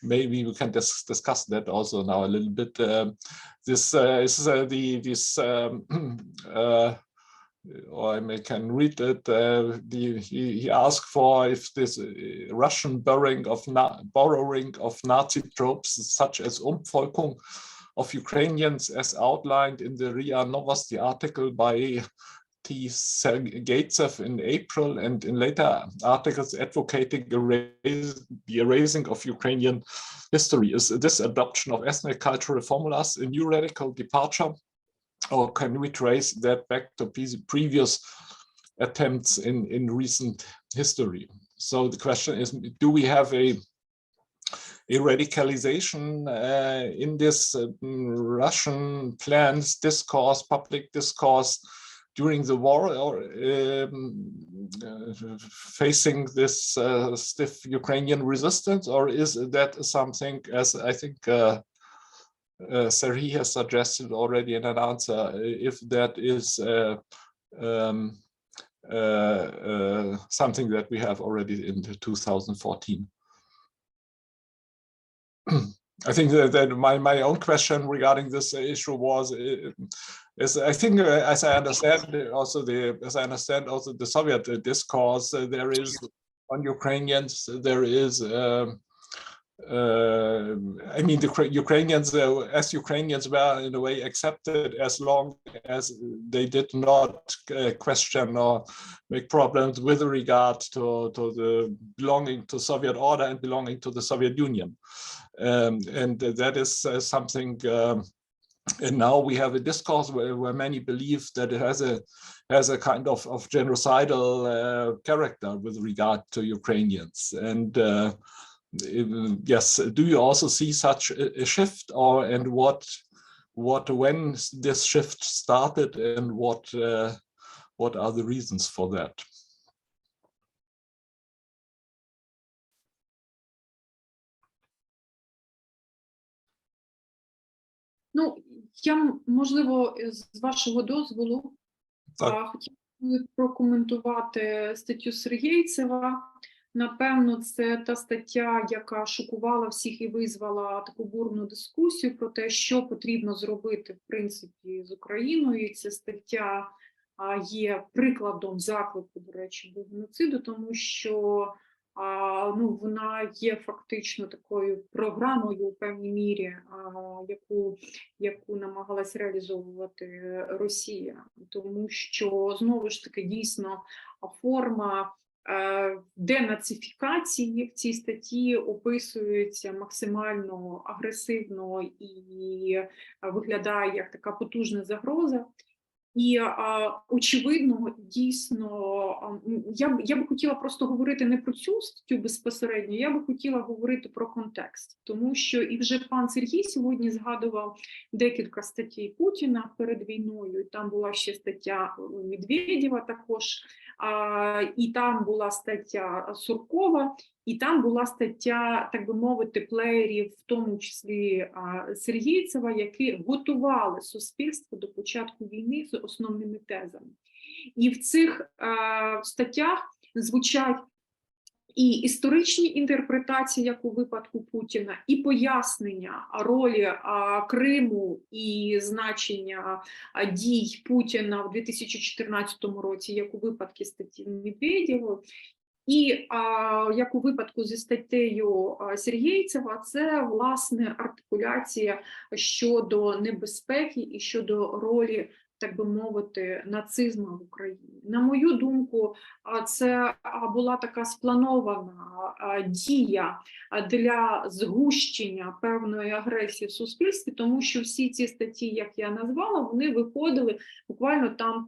maybe we can discuss that also now a little bit. This is or I can read it. He asked for if this Russian borrowing of Nazi tropes such as Umvolkung of Ukrainians, as outlined in the RIA Novosti article by T. Sergeytsev in April, and in later articles advocating the erasing of Ukrainian history. Is this adoption of ethnic cultural formulas a new radical departure, or can we trace that back to previous attempts in recent history? So the question is, do we have a radicalization in this Russian plans, discourse, public discourse during the war, or facing this stiff Ukrainian resistance, or is that something, as I think Serhi has suggested already in an answer, if that is something that we have already in 2014? I think that my own question regarding this issue was, is I think as I understand also the Soviet discourse, there is on Ukrainians, there is I mean, the Ukrainians, as Ukrainians were in a way accepted as long as they did not question or make problems with regard to the belonging to Soviet order and belonging to the Soviet Union. And that is something, and now we have a discourse where many believe that it has a kind of genocidal character with regard to Ukrainians. And yes, do you also see such a shift, or and when this shift started, and what are the reasons for that? Ну, я, можливо, з вашого дозволу хотіла б прокоментувати статтю Сергійцева. Напевно, це та стаття, яка шокувала всіх і визвала таку бурну дискусію про те, що потрібно зробити, в принципі, з Україною. І ця стаття є прикладом заклику, до речі, до геноциду, тому що вона є фактично такою програмою у певній мірі, яку намагалась реалізовувати Росія. Тому що, знову ж таки, дійсно форма денацифікації в цій статті описується максимально агресивно і виглядає як така потужна загроза. І, очевидно, дійсно, я би хотіла просто говорити не про цю статтю безпосередньо, я би хотіла говорити про контекст. Тому що і вже пан Сергій сьогодні згадував декілька статей Путіна перед війною, і там була ще стаття Медведєва також, і там була стаття Суркова, і там була стаття, так би мовити, плеєрів, в тому числі Сергійцева, які готували суспільство до початку війни з основними тезами. І в цих статтях звучать і історичні інтерпретації, як у випадку Путіна, і пояснення ролі Криму і значення дій Путіна в 2014 році, як у випадку статті Медведєва. І як у випадку зі статтею Сергійцева, це, власне, артикуляція щодо небезпеки і щодо ролі, так би мовити, нацизму в Україні. На мою думку, це була така спланована дія для згущення певної агресії в суспільстві, тому що всі ці статті, як я назвала, вони виходили буквально там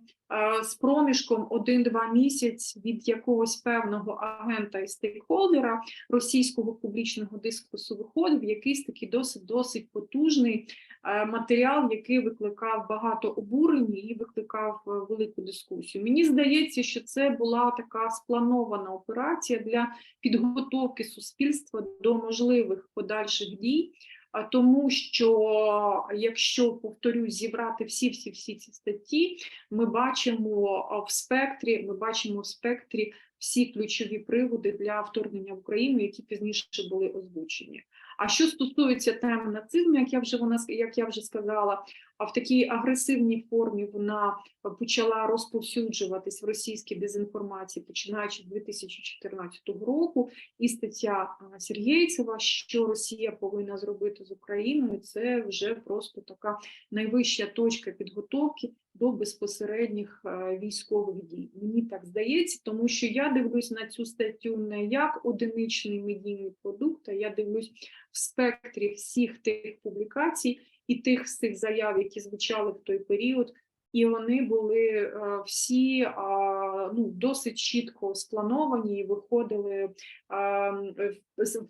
з проміжком 1-2 місяці від якогось певного агента і стейкхолдера російського публічного дискурсу виходив якийсь такий досить потужний матеріал, який викликав багато обурень і викликав велику дискусію. Мені здається, що це була така спланована операція для підготовки суспільства до можливих подальших дій тому що, якщо, повторюсь, зібрати всі ці статті, ми бачимо в спектрі всі ключові приводи для вторгнення в Україну, які пізніше були озвучені. А що стосується теми нацизму, як я вже сказала, в такій агресивній формі вона почала розповсюджуватись в російській дезінформації, починаючи з 2014 року, і стаття Сергєєцева, що Росія повинна зробити з Україною, це вже просто така найвища точка підготовки до безпосередніх військових дій. Мені так здається, тому що я дивлюсь на цю статтю не як одиничний медійний продукт, а я дивлюсь в спектрі всіх тих публікацій і тих всіх заяв, які звучали в той період, і вони були всі досить чітко сплановані і виходили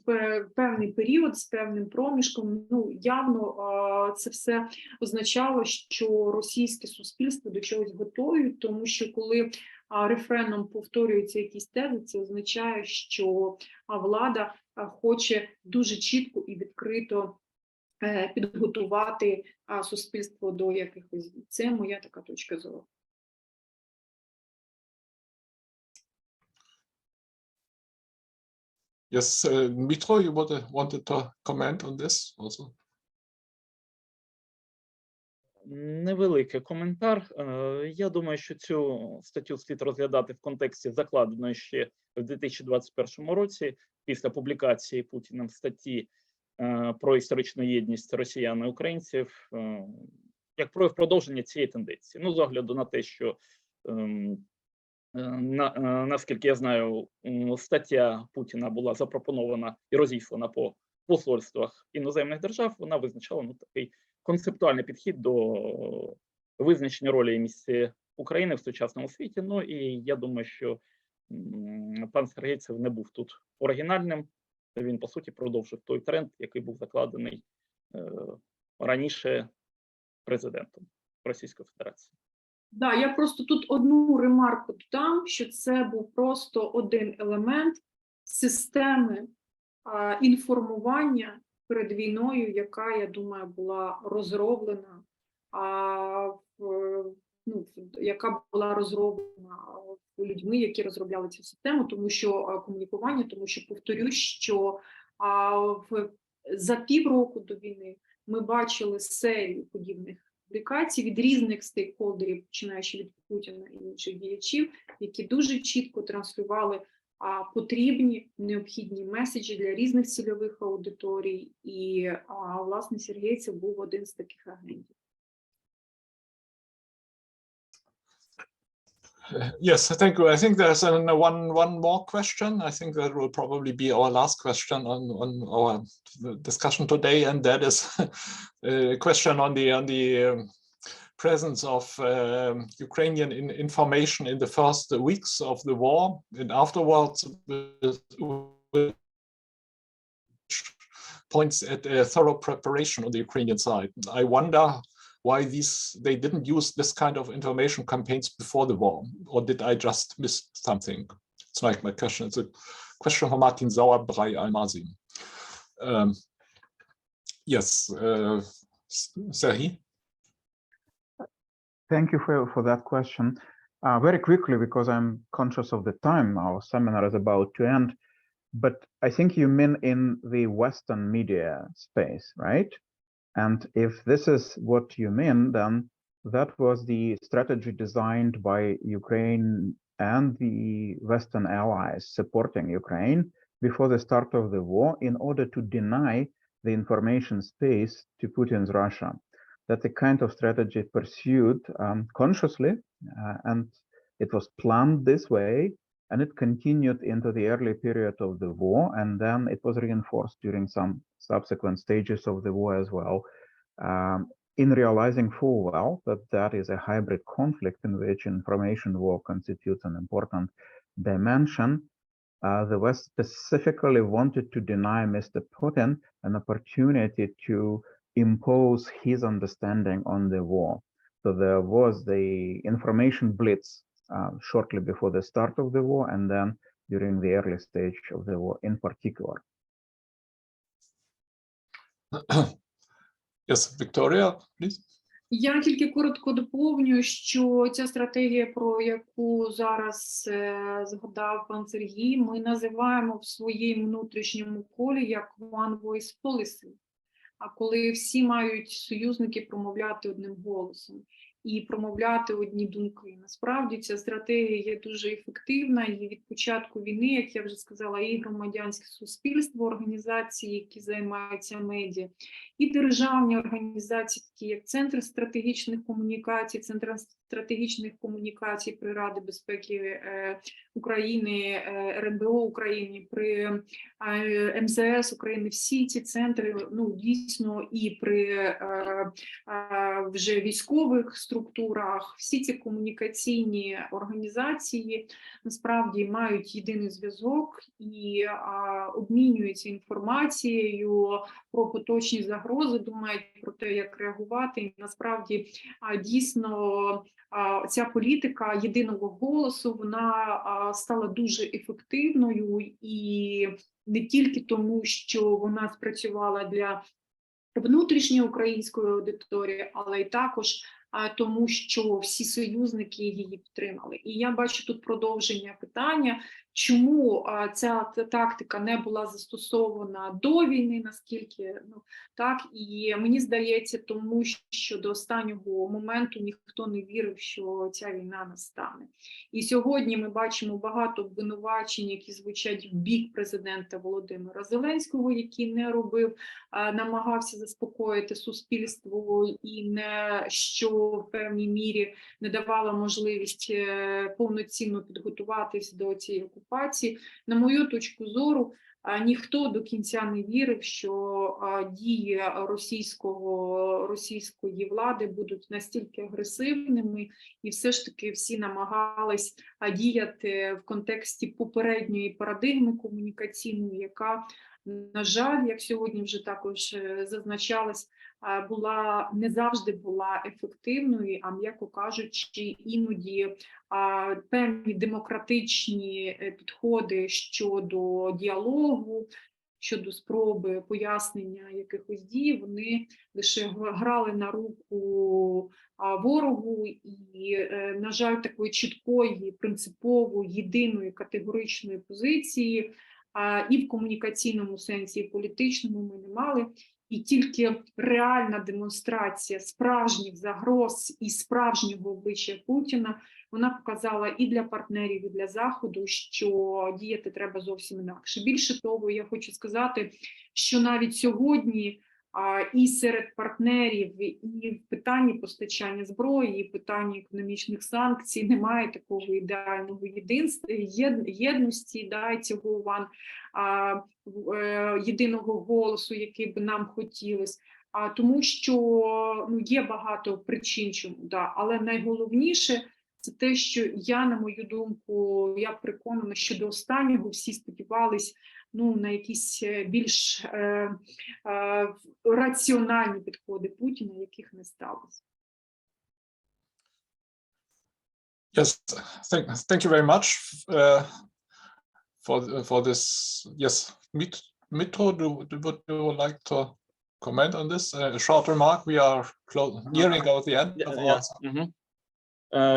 в певний період з певним проміжком. Явно це все означало, що російське суспільство до чогось готує, тому що коли рефреном повторюються якісь тези, це означає, що влада хоче дуже чітко і відкрито підготувати суспільство до якихось дій. Це моя така точка зору. Yes, Dmytro, you wanted to comment on this also? Невеликий коментар. Я думаю, що цю статтю слід розглядати в контексті закладеної ще в 2021 році, після публікації Путіним статті про історичну єдність росіян і українців, як прояв продовження цієї тенденції. З огляду на те, що, наскільки я знаю, стаття Путіна була запропонована і розіслана по посольствах іноземних держав, вона визначала такий концептуальний підхід до визначення ролі і місця України в сучасному світі. І я думаю, що пан Сергєєцев не був тут оригінальним. Він, по суті, продовжив той тренд, який був закладений раніше президентом Російської Федерації. Да, я просто тут одну ремарку додам, що це був просто один елемент системи інформування перед війною, яка, я думаю, була розроблена, людьми, які розробляли цю систему, тому що комунікування, тому що, повторюсь, що за півроку до війни ми бачили серію подібних публікацій від різних стейкхолдерів, починаючи від Путіна і інших діячів, які дуже чітко транслювали потрібні, необхідні меседжі для різних цільових аудиторій, і, власне, Сергєєцев був один з таких агентів. Yes, thank you. I think there's one more question. I think that will probably be our last question on our discussion today, and that is a question on the presence of Ukrainian information in the first weeks of the war and afterwards, points at a thorough preparation on the Ukrainian side. I wonder why they didn't use this kind of information campaigns before the war, or did I just miss something? It's like my question. It's a question from Martin Sauerbrei Almazin. Yes, Serhi? Thank you for that question. Very quickly, because I'm conscious of the time, our seminar is about to end, but I think you mean in the Western media space, right? And if this is what you mean, then that was the strategy designed by Ukraine and the Western allies supporting Ukraine before the start of the war in order to deny the information space to Putin's Russia. That's the kind of strategy pursued consciously, and it was planned this way, and it continued into the early period of the war, and then it was reinforced during some subsequent stages of the war as well, in realizing full well that that is a hybrid conflict in which information war constitutes an important dimension. The West specifically wanted to deny Mr. Putin an opportunity to impose his understanding on the war. So there was the information blitz shortly before the start of the war, and then during the early stage of the war in particular. Yes, Victoria, please. Я тільки коротко доповню, що ця стратегія, про яку зараз згадав пан Сергій, ми називаємо в своєму внутрішньому колі як One Voice Policy, а коли всі мають союзники промовляти одним голосом і промовляти одні думки. Насправді ця стратегія є дуже ефективна, і від початку війни, як я вже сказала, і громадянське суспільство, організації, які займаються медіа, і державні організації, такі як Центр стратегічних комунікацій, Центр стратегічних комунікацій при Раді безпеки України, РНБО України, при МЗС України, всі ці центри, ну, дійсно, і при вже військових структурах, всі ці комунікаційні організації насправді мають єдиний зв'язок і обмінюються інформацією про поточні загрози, думають про те, як реагувати. І насправді дійсно ця політика єдиного голосу, вона стала дуже ефективною, і не тільки тому, що вона спрацювала для внутрішньої української аудиторії, але й також тому, що всі союзники її підтримали. І я бачу тут продовження питання, чому ця тактика не була застосована до війни, наскільки, ну, так, і мені здається, тому що до останнього моменту ніхто не вірив, що ця війна настане. І сьогодні ми бачимо багато обвинувачень, які звучать в бік президента Володимира Зеленського, який не робив, намагався заспокоїти суспільство і не, що в певній мірі не давало можливість повноцінно підготуватись до цієї окупації. На мою точку зору, ніхто до кінця не вірив, що дії російської влади будуть настільки агресивними, і все ж таки всі намагались діяти в контексті попередньої парадигми комунікаційної, яка, на жаль, як сьогодні вже також зазначалось, була не завжди була ефективною, а, м'яко кажучи, іноді певні демократичні підходи щодо діалогу, щодо спроби пояснення якихось дій, вони лише грали на руку ворогу, і, на жаль, такої чіткої, принципової, єдиної категоричної позиції і в комунікаційному сенсі, і в політичному ми не мали. І тільки реальна демонстрація справжніх загроз і справжнього обличчя Путіна, вона показала і для партнерів, і для Заходу, що діяти треба зовсім інакше. Більше того, я хочу сказати, що навіть сьогодні і серед партнерів, і в питанні постачання зброї, і в питанні економічних санкцій немає такого ідеального єдності, да, цього єдиного голосу, який би нам хотілося. Тому що, ну, є багато причин, чому, да, але найголовніше це те, що я, на мою думку, я переконана, що до останнього всі сподівались, ну, на якісь більш раціональні підходи Путіна, яких не сталося. Yes, thank you very much for this. Yes, Mitro, would you like to comment on this? A short remark. We are nearing out the end of our.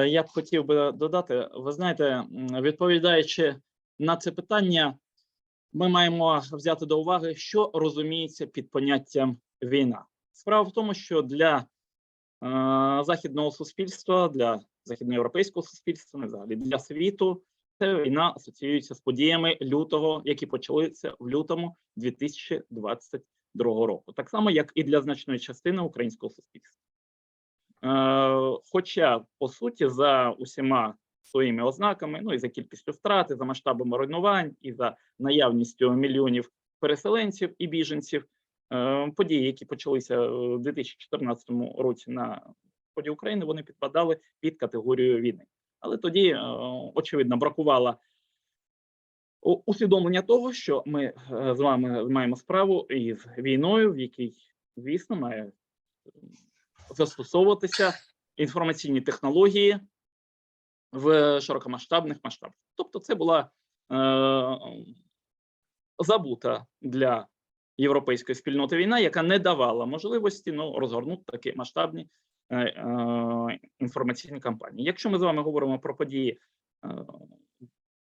Я б хотів би додати, ви знаєте, відповідаючи на це питання, ми маємо взяти до уваги, що розуміється під поняттям війна. Справа в тому, що для західного суспільства, для західноєвропейського суспільства, не взагалі, для світу, ця війна асоціюється з подіями лютого, які почалися в лютому 2022 року. Так само, як і для значної частини українського суспільства. Хоча, по суті, за усіма своїми ознаками, ну і за кількістю втрат, і за масштабами руйнувань, і за наявністю мільйонів переселенців і біженців, події, які почалися в 2014 році на сході України, вони підпадали під категорію війни. Але тоді, очевидно, бракувало усвідомлення того, що ми з вами маємо справу із війною, в якій, звісно, має застосовуватися інформаційні технології в широкомасштабних масштабах. Тобто це була забута для європейської спільноти війна, яка не давала можливості розгорнути такі масштабні інформаційні кампанії. Якщо ми з вами говоримо про події,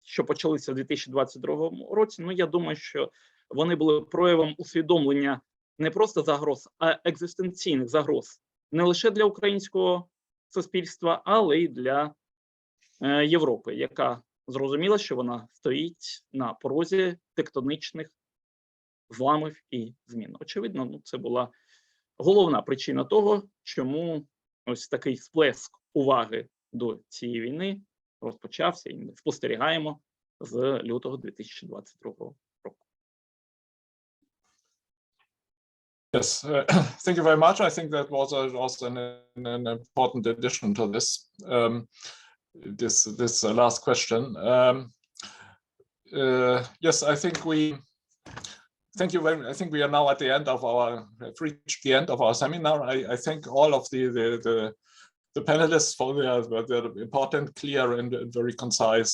що почалися в 2022 році, я думаю, що вони були проявом усвідомлення не просто загроз, а екзистенційних загроз не лише для українського суспільства, але й для Європи, яка зрозуміла, що вона стоїть на порозі тектонічних зламів і змін. Очевидно, це була головна причина того, чому ось такий сплеск уваги до цієї війни розпочався, і ми спостерігаємо з лютого 2022 року. Yes, thank you very much. I think that was also an important addition to this this last question. Yes, I think thank you very much. I think we are now at the end of have reached the end of our seminar. I thank all of the panelists for their important, clear, and very concise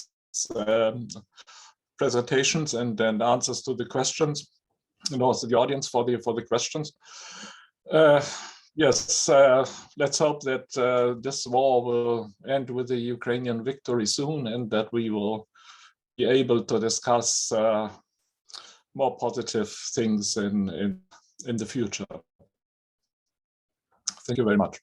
presentations and answers to the questions, and also the audience for the questions. Yes, let's hope that this war will end with the Ukrainian victory soon, and that we will be able to discuss more positive things in the future. Thank you very much.